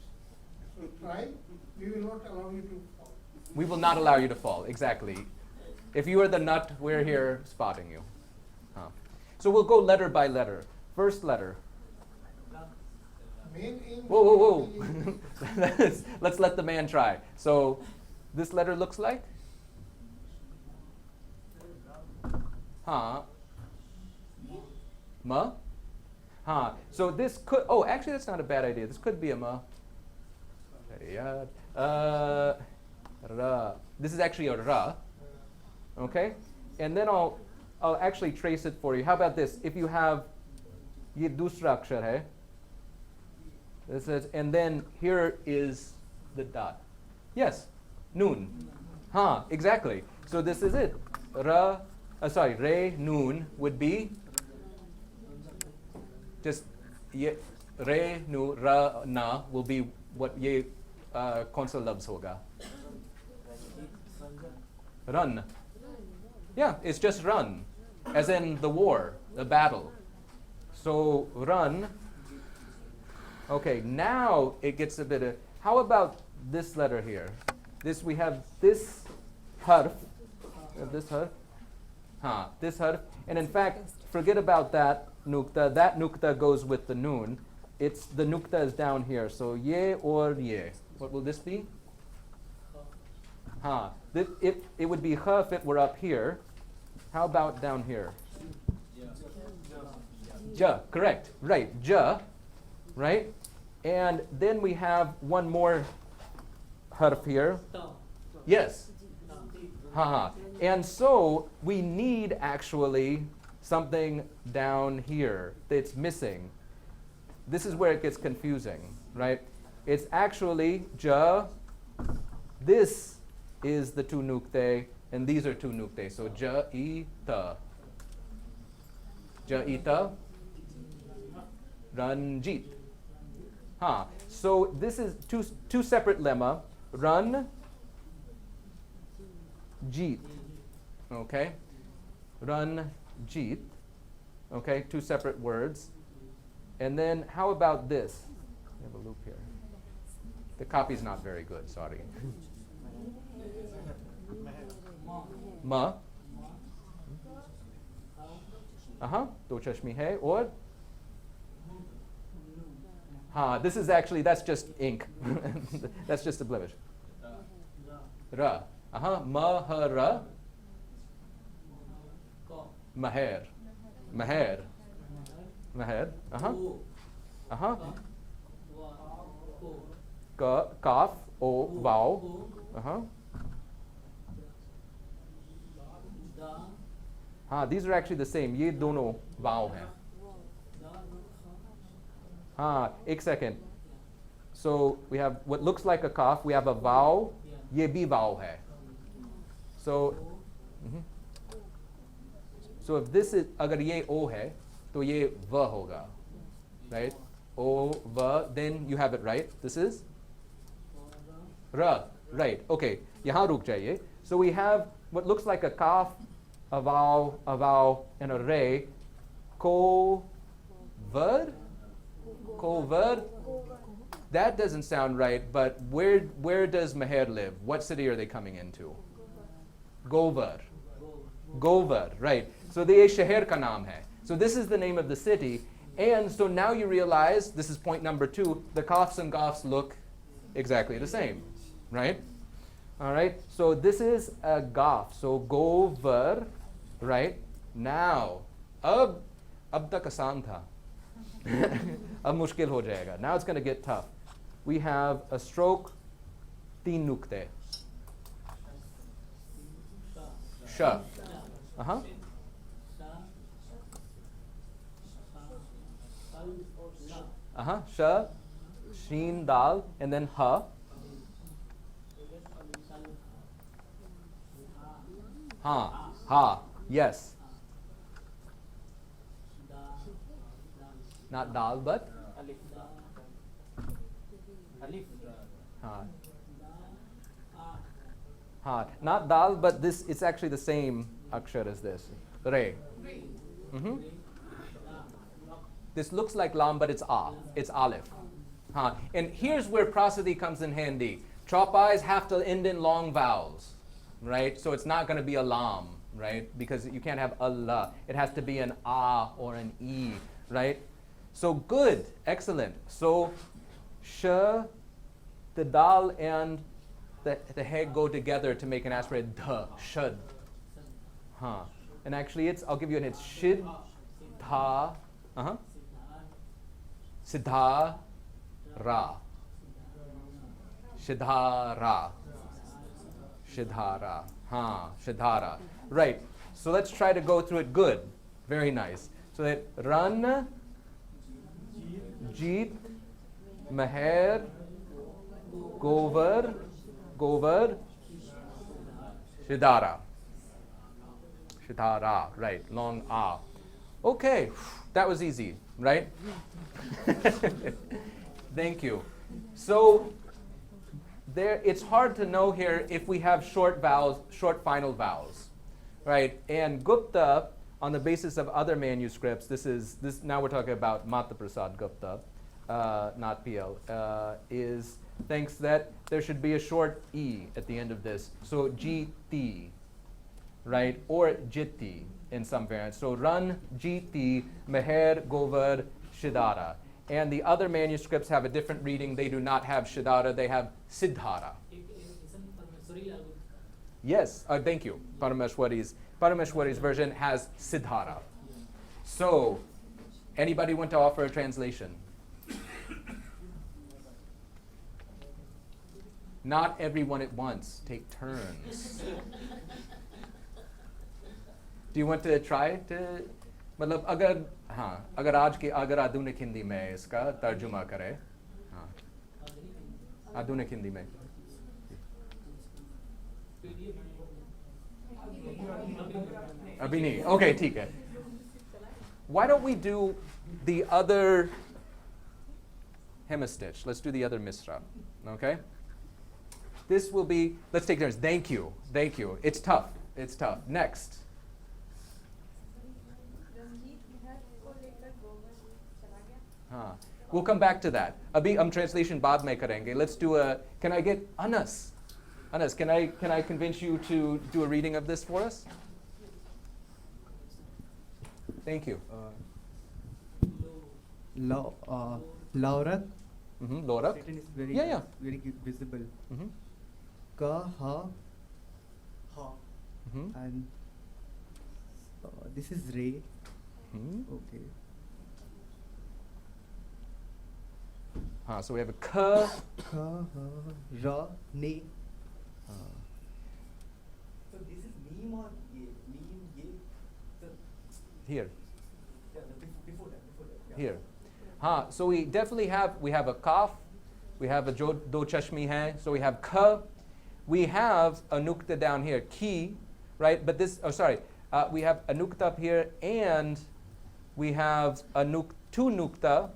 So try. We will not allow you to fall. We will not allow you to fall, exactly. If you are the nut, we're here spotting you. So we'll go letter by letter. First letter. Main aim. Whoa. Let's let the man try. So this letter looks like? Ma? So this could, actually that's not a bad idea. This could be a ma. Ra. This is actually a ra. Okay? And then I'll actually trace it for you. How about this? If you have ये दूसरा अक्षर है. This is, and then here is the dot. Yes, noon. Huh, exactly. So this is it. Re, noon would be just ye, re, nu, ra, na will be what ye kaun sa labs hoga? Run. Yeah, it's just run, as in the war, the battle. So run. Okay, now it gets a bit of, how about this letter here? This, we have this harf, this harf, and in fact, forget about that nukta. That nukta goes with the noon. It's, the nukta is down here, so ye or ye. What will this be? It would be ha if it were up here. How about down here? Ja, correct, right, ja, right? And then we have one more harf here. Yes. And so we need actually something down here that's missing. This is where it gets confusing, right? It's actually ja. This is the two nukte, and these are two nukte. So ja, I, ta. Ja, I, ta. Ranjit. So this is two separate lemma. Run, jeet. Okay? Run, jeet. Okay? Two separate words. And then how about this? We have a loop here. The copy's not very good, sorry. Ma. Do chashmi hai. Or? This is actually, that's just ink. That's just a blemish. Ra. Ma, ha, ra. Maher. Maher. Maher. Kaf. O. Vowel. These are actually the same. Ye dono vowel hai. Ek second. So we have what looks like a kaf. We have a vowel. Ye bhi vowel hai. So, so if this is, agar ye o hai, to ye va hoga, right? O, va, then you have it right. This is ra, right? Okay. Yahan ruk jaiye. So we have what looks like a kaf, a vowel, and a re. Ko, vad. Kolvad? That doesn't sound right, but where does Meher live? What city are they coming into? Govar. Govar, right. So the Sheher ka naam hai. So this is the name of the city. And so now you realize, this is point number 2, the kafs and gafs look exactly the same, right? All right, so this is a gaf. So govar, right? Now, ab tak aasan tha. Ab mushkil ho jayega. Now it's going to get tough. We have a stroke, teen nukte. Sha. Sha, sheen, dal, and then ha. Ha, yes. Not dal, but? Not dal, but this, it's actually the same akshar as this. Re. This looks like lam, but it's a. It's aleph. And here's where prosody comes in handy. Tropis have to end in long vowels, right? So it's not going to be a lam, right? Because you can't have Allah. It has to be an a or an e, right? So good, excellent. So sh, the dal and the he go together to make an aspirated dh, shud. And actually it's, I'll give you an hint, shid, tha, siddha, ra. Shidhara. Shidhara. Shidhara. Right. So let's try to go through it good. Very nice. So that run, Jeet, Meher, Govar, Shidara. Shidara, right, long ah. Okay, that was easy, right? Thank you. So there, it's hard to know here if we have short vowels, short final vowels, right? And Gupta, on the basis of other manuscripts, now we're talking about Mata Prasad Gupta, not PL, thinks that there should be a short E at the end of this. So GT, right? Or Jiti in some variants. So Run, Jiti, Meher, Govar, Shidara. And the other manuscripts have a different reading. They do not have Shidara, they have Siddhara. Yes, thank you. Parameshwari's version has Siddhara. So, anybody want to offer a translation? Not everyone at once. Take turns. Do you want to try to? मतलब अगर आज के अगर आधुनिक हिंदी में इसका तर्जुमा करें, हाँ, आधुनिक हिंदी में. अभी नहीं. Okay, ठीक है. Why don't we do the other hemistich? Let's do the other misra. Okay. This will be. Let's take turns. Thank you. It's tough. Next. We'll come back to that. Abhi translation baad mein karenge. Let's do a. Can I get Anas? Anas, can I convince you to do a reading of this for us? Thank you. Laurat. Laurat. Written is very very visible. Ka ha and this is Re. Okay. So we have a ka, ra, ne. So this is neem or ye? Neem, ye. Here. Yeah, before that. Yeah. Here. So we definitely have a kaf, we have a do chashmi hai, so we have ka, we have a nukta down here, ki, right? But this, we have a nukta up here, and we have two nukta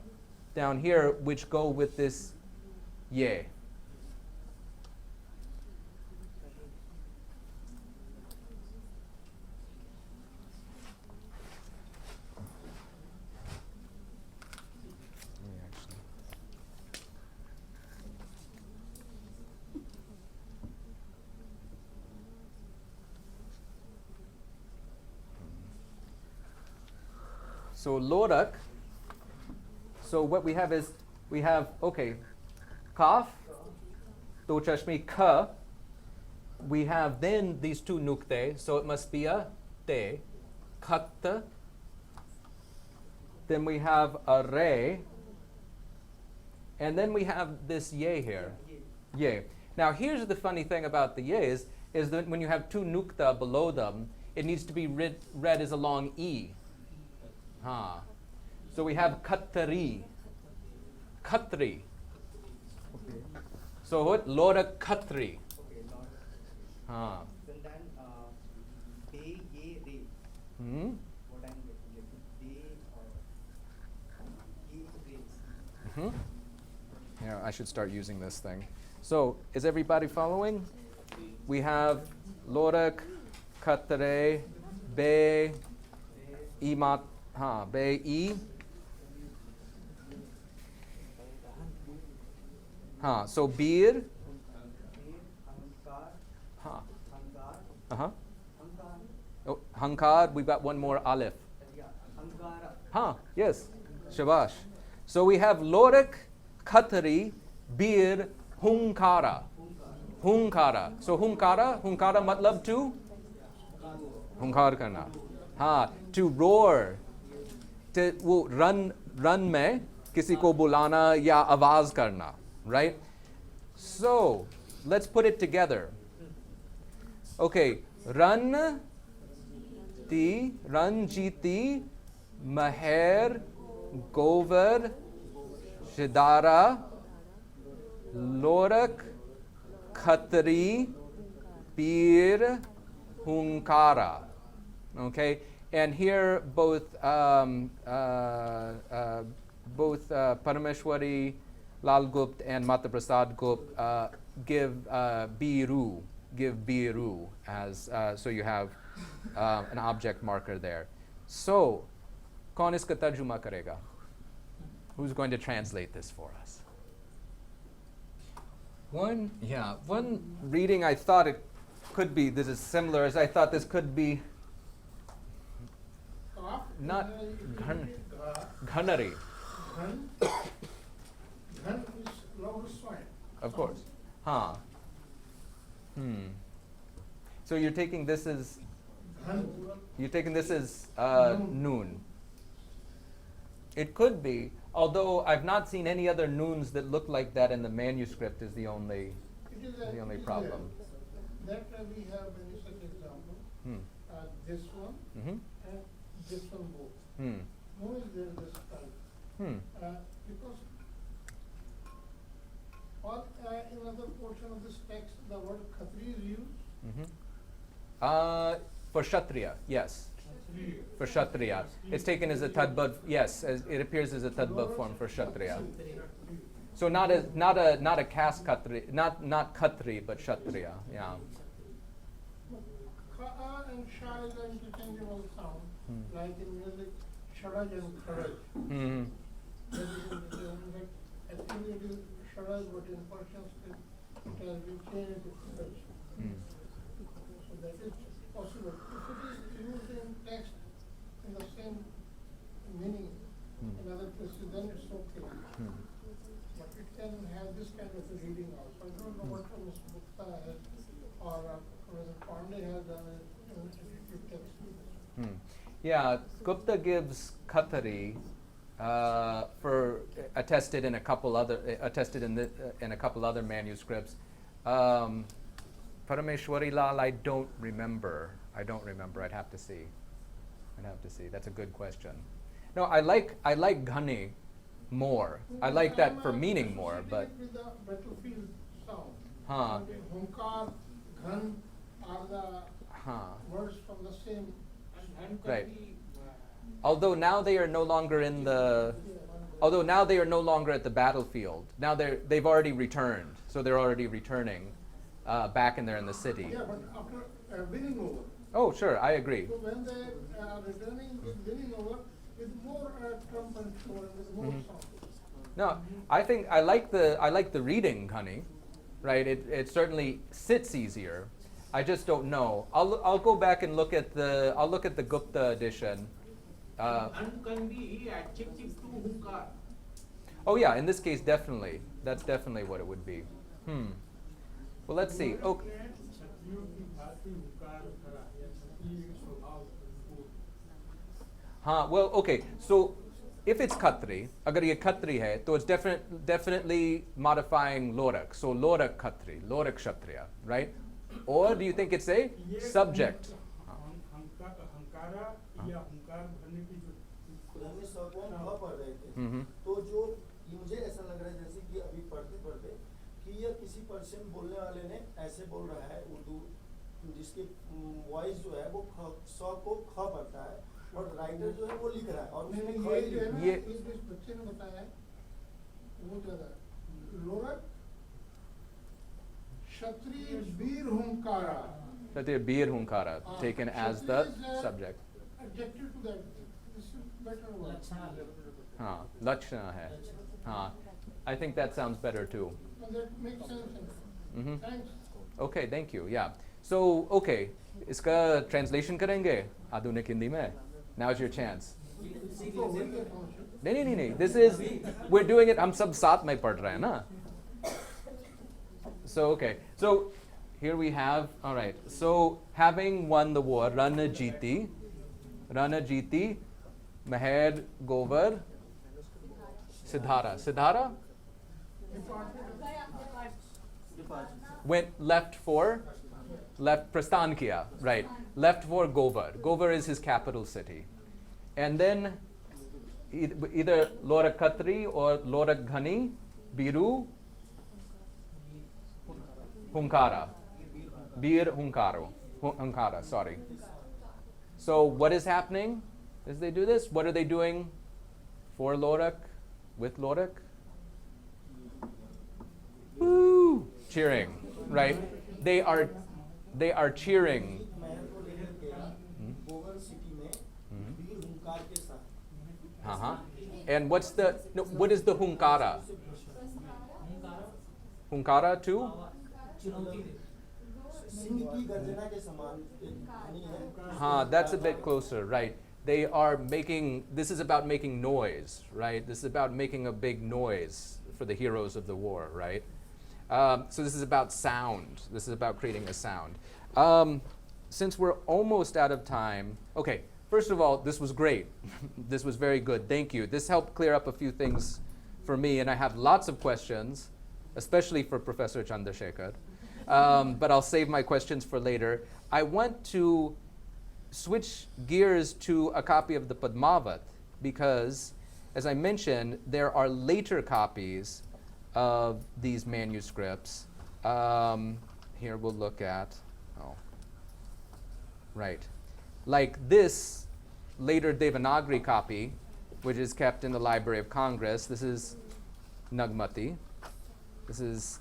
down here, which go with this ye. So lorak. So what we have is kaf, do chashmi ka. We have then these two nukte, so it must be a te, khatta. Then we have a re, and then we have this ye here. Ye. Now here's the funny thing about the ye's is that when you have two nukta below them, it needs to be read as a long e. So we have khatri. Khatri. Okay. So what? Lora khatri. Okay, Lord. Ha. Then de, ye, re. What I'm getting? De or ye, re. Yeah, I should start using this thing. So is everybody following? We have lorak, khatre, be, imat, be, e. So bir. Oh, hankar, we've got one more aleph. Yes, shabash. So we have lorak, khatri, bir, hunkara. Hunkara. So hunkara matlab to? Hunkar karna. To roar. To run mein, kisi ko bulana ya awaz karna. Right? So, let's put it together. Okay, run jiti, maher, govar, Shidara, Lorak, Khatri, Bir, Hunkara. Okay, and here both Parameshwari, Lal Gupt, and Mata Prasad Gupt give Biru as so you have an object marker there. So, kaun iska tarjuma karega? Who's going to translate this for us? One reading I thought it could be, this is similar, as I thought this could be not Ghanari. Ghan is louder sound. Of course. Huh. So you're taking this as noon. It could be, although I've not seen any other noons that look like that in the manuscript is the only problem. That we have many such examples. This one Mm-hmm. and this one both. No is there this type. Because in another portion of this text the word Khatri is used. For Kshatriya, yes. For Kshatriya. It's taken as a tadbud, yes, it appears as a tadbud form for Kshatriya. So not a caste Khatri, not Khatri, but Kshatriya, yeah. Kha and Sha is an interchangeable sound, like in music, Sharaj and Kharaj. That is interchangeable, but actually it is Sharaj, but in Persian script it has been changed to Kharaj. So that is possible. If it is used in text in the same meaning in other places, then it's okay. But it can have this kind of a reading also. I don't know what Mr. Gupta has or Mr. Pandey has done in text. Yeah, Gupta gives Khatri for attested in a couple other manuscripts. Parameshwari Lal, I don't remember. I'd have to see. That's a good question. No, I like Ghani more. I like that for meaning more, but. With the battlefield sound. Huh. Hunkar, Ghan are the words from the same. Right. Although now they are no longer at the battlefield. Now they've already returned, so they're already returning back in there in the city. Yeah, but after winning over. Oh, sure, I agree. So when they are returning with winning over, with more trump and show and with more sound. No, I think I like the reading, honey. Right? It certainly sits easier. I just don't know. I'll go back and look at the Gupta edition. And can be adjective to hunkar. Oh yeah, in this case, definitely. That's definitely what it would be. Well, let's see. Okay. Well, okay. So, if it's Khatri, agar ye Khatri hai, so it's definitely modifying Lorak. So Lorak Khatri, Lorak Kshatriya, right? Or do you think it's a subject? तो जो मुझे ऐसा लग रहा है जैसे कि अभी पढ़ते पढ़ते कि यह किसी पर्शियन बोलने वाले ने ऐसे बोल रहा है उर्दू जिसकी वॉइस जो है वो स को ख पढ़ता है और राइटर जो है वो लिख रहा है और उसमें ये इस बच्चे ने बताया वो ज्यादा लोरक क्षत्रिय वीर हुंकारा. Kshatriya Bir Hunkara, taken as the subject. Adjective to that. This is better one. Lakshana hai. I think that sounds better too. And that makes sense. Thanks. Okay, thank you. Yeah. So, okay, iska translation karenge आधुनिक हिंदी में. Now's your chance. नहीं. This is, we're doing it, हम सब साथ में पढ़ रहे हैं ना. So, okay. So, here we have, all right. So, having won the war, Ranajiti, Meher Govar, Siddhara went left Prasthan kiya, right. Left for Govar. Govar is his capital city. And then either Lorak Katri or Lorak Ghani, Biru, Hunkara. Bir Hunkaro. Hunkara, sorry. So what is happening as they do this? What are they doing for Lorak, with Lorak? Woo! Cheering, right? They are cheering. Uh-huh. And what is the Hunkara? Hunkara too? That's a bit closer, right? They are making, this is about making noise, right? This is about making a big noise for the heroes of the war, right? So this is about sound. This is about creating a sound. Since we're almost out of time, okay, first of all, this was great. This was very good. Thank you. This helped clear up a few things for me, and I have lots of questions, especially for Professor Chandrasekhar. But I'll save my questions for later. I want to switch gears to a copy of the Padmavat because, as I mentioned, there are later copies of these manuscripts. Here we'll look at, right. Like this later Devanagari copy, which is kept in the Library of Congress. This is Nagmati. This is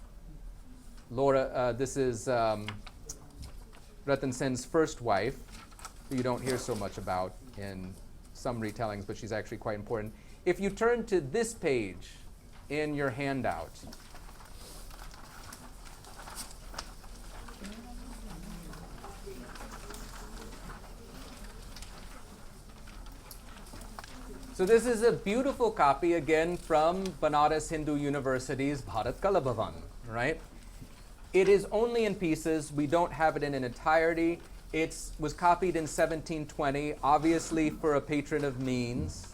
Ratan Sen's first wife, who you don't hear so much about in some retellings, but she's actually quite important. If you turn to this page in your handout, so this is a beautiful copy, again, from Banaras Hindu University's Bharat Kala Bhavan, right? It is only in pieces. We don't have it in an entirety. It was copied in 1720, obviously for a patron of means.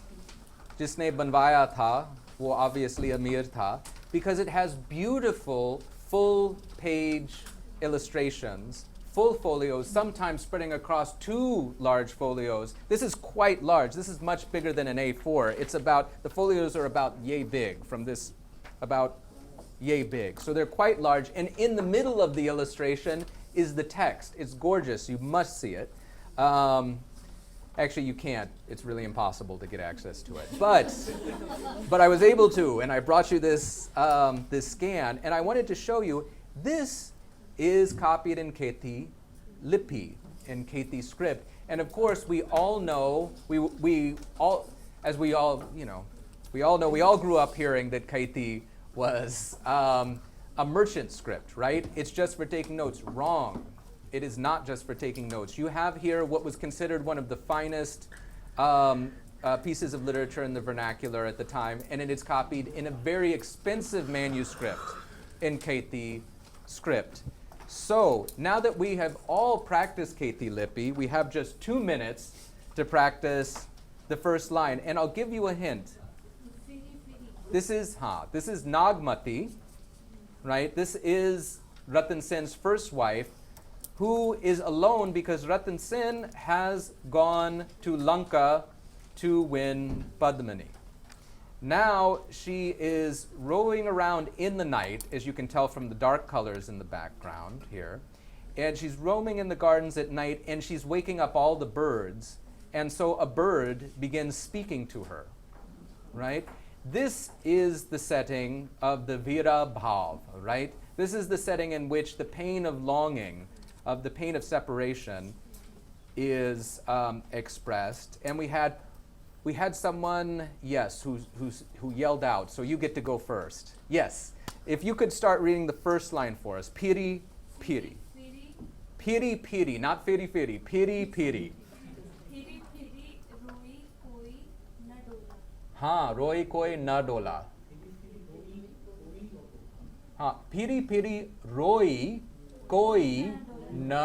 Jisne banvaya tha, wo obviously amir tha, because it has beautiful full-page illustrations, full folios, sometimes spreading across 2 large folios. This is quite large. This is much bigger than an A4. It's about, the folios are about yay big, from this, about yay big. So they're quite large. And in the middle of the illustration is the text. It's gorgeous. You must see it. Actually, you can't. It's really impossible to get access to it. But I was able to, and I brought you this, this scan. And I wanted to show you, this is copied in Kheti Lipi, in Kheti script. And of course, we all know, we all grew up hearing that Kheti was a merchant script, right? It's just for taking notes. Wrong. It is not just for taking notes. You have here what was considered one of the finest pieces of literature in the vernacular at the time, and it is copied in a very expensive manuscript in Kheti script. So now that we have all practiced Kheti Lipi, we have just 2 minutes to practice the first line, and I'll give you a hint. This is Nagmati, right? This is Ratan Sen's first wife, who is alone because Ratan Sen has gone to Lanka to win Padmini. Now she is rolling around in the night, as you can tell from the dark colors in the background here, and she's roaming in the gardens at night, and she's waking up all the birds, and so a bird begins speaking to her, right? This is the setting of the Vira Bhav, right? This is the setting in which the pain of longing, of the pain of separation, is expressed. And we had someone, yes, who yelled out. So you get to go first. Yes, if you could start reading the first line for us. Piri, piri. Piri, piri, not firi, firi. Piri, piri. हाँ रोई कोई न डोला हाँ free free रोई कोई न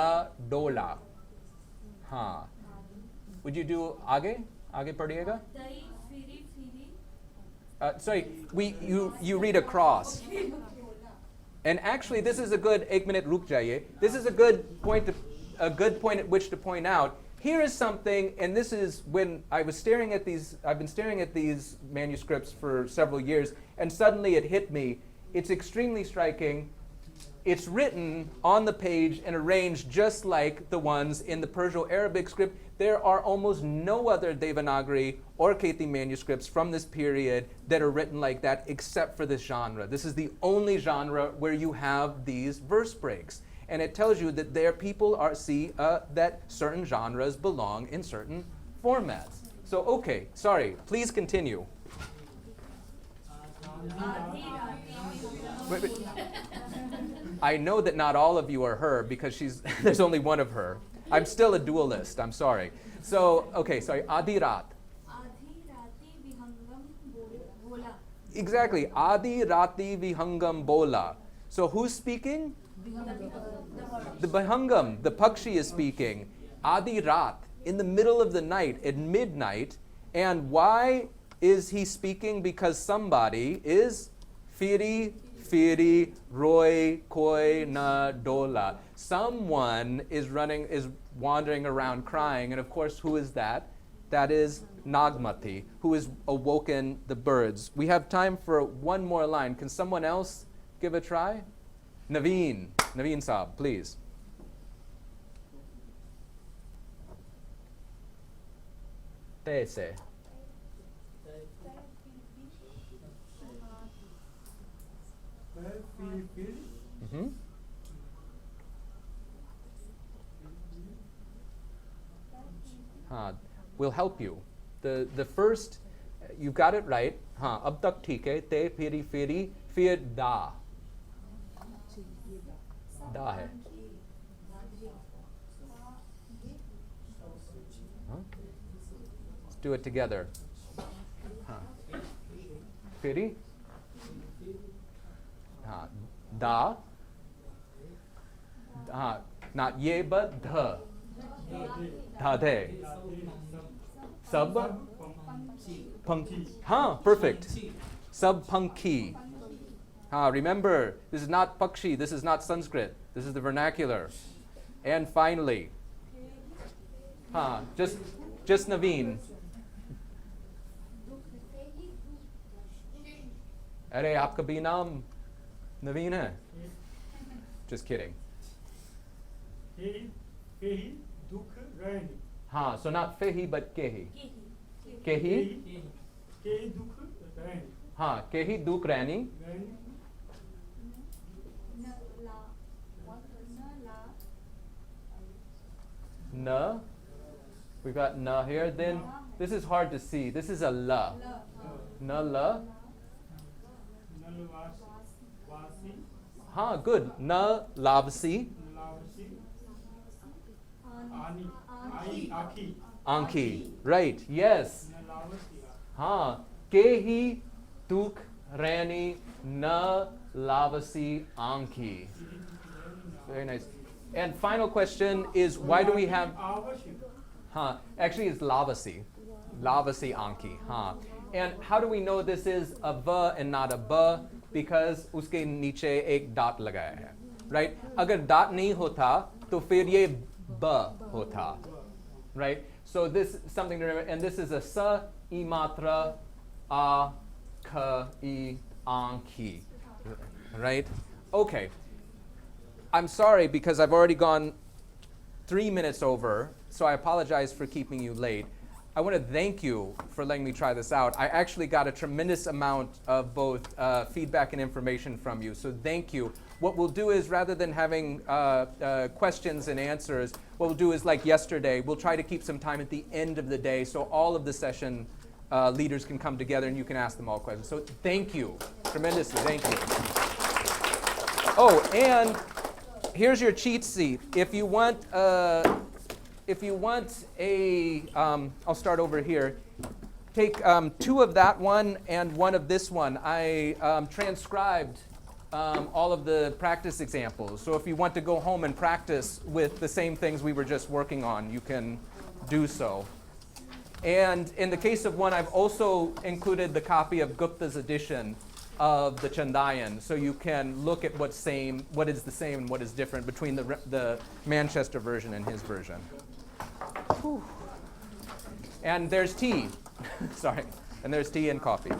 डोला हाँ would you do आगे पढ़िएगा sorry you read across and actually this is a good 1 minute रुक जाइए this is a good point at which to point out here is something, and this is when I was staring at these, I've been staring at these manuscripts for several years, and suddenly it hit me. It's extremely striking. It's written on the page and arranged just like the ones in the Perso-Arabic script. There are almost no other Devanagari or Kethi manuscripts from this period that are written like that except for this genre. This is the only genre where you have these verse breaks. And it tells you that there people see that certain genres belong in certain formats. So, okay, sorry, please continue. Wait. I know that not all of you are her because there's only one of her. I'm still a dualist, I'm sorry. So, okay, sorry, Adirat. Exactly, Adi Rati Vihangam Bola. So who's speaking? The Vihangam, the Pakshi is speaking. Adi Rat, in the middle of the night, at midnight. And why is he speaking? Because somebody is Firi Roy Koi Na Dola. Someone is wandering around crying, and of course, who is that? That is Nagmati, who has awoken the birds. We have time for one more line. Can someone else give a try? Naveen Saab, please. Tese. Mm-hmm. We'll help you. The first, you've got it right. Ab tak theek hai, te phiri, fir da. Da hai. Let's do it together. Phiri. Da. Not ye, but dha. Dhade. Sub. Punki. Perfect. Sub punki. Remember, this is not Pakshi, this is not Sanskrit, this is the vernacular. And finally, just Naveen. Arey, aapka bhi naam Naveen hai? Just kidding. So not Fehi, but Kehi. Kehi? Kehi Duk Rani. Na. We've got na here. Then this is hard to see. This is a la. Na la. Good. Na lavasi. Anki. Right. Yes. Kehi Duk Rani Na Lavasi Anki. Very nice. And final question is, why do we have... Actually, it's Lavasi. Lavasi Anki. And how do we know this is a va and not a ba? Because uske niche ek dot lagaya hai. Right? Agar dot nahi hota, to fir ye ba hota. Right? So this is something to remember. And this is a sa, I matra, a, ka, I, anki. Right? Okay. I'm sorry because I've already gone 3 minutes over, so I apologize for keeping you late. I want to thank you for letting me try this out. I actually got a tremendous amount of both feedback and information from you, so thank you. What we'll do is, rather than having questions and answers, what we'll do is, like yesterday, we'll try to keep some time at the end of the day so all of the session leaders can come together and you can ask them all questions. So thank you tremendously. Thank you. Oh, and here's your cheat sheet. If you want a, I'll start over here. Take 2 of that one and 1 of this one. I transcribed all of the practice examples. So if you want to go home and practice with the same things we were just working on, you can do so. And in the case of one, I've also included the copy of Gupta's edition of the Chen Dyan, so you can look at what is the same and what is different between the Manchester version and his version. Whew. And there's tea. Sorry. And there's tea and coffee.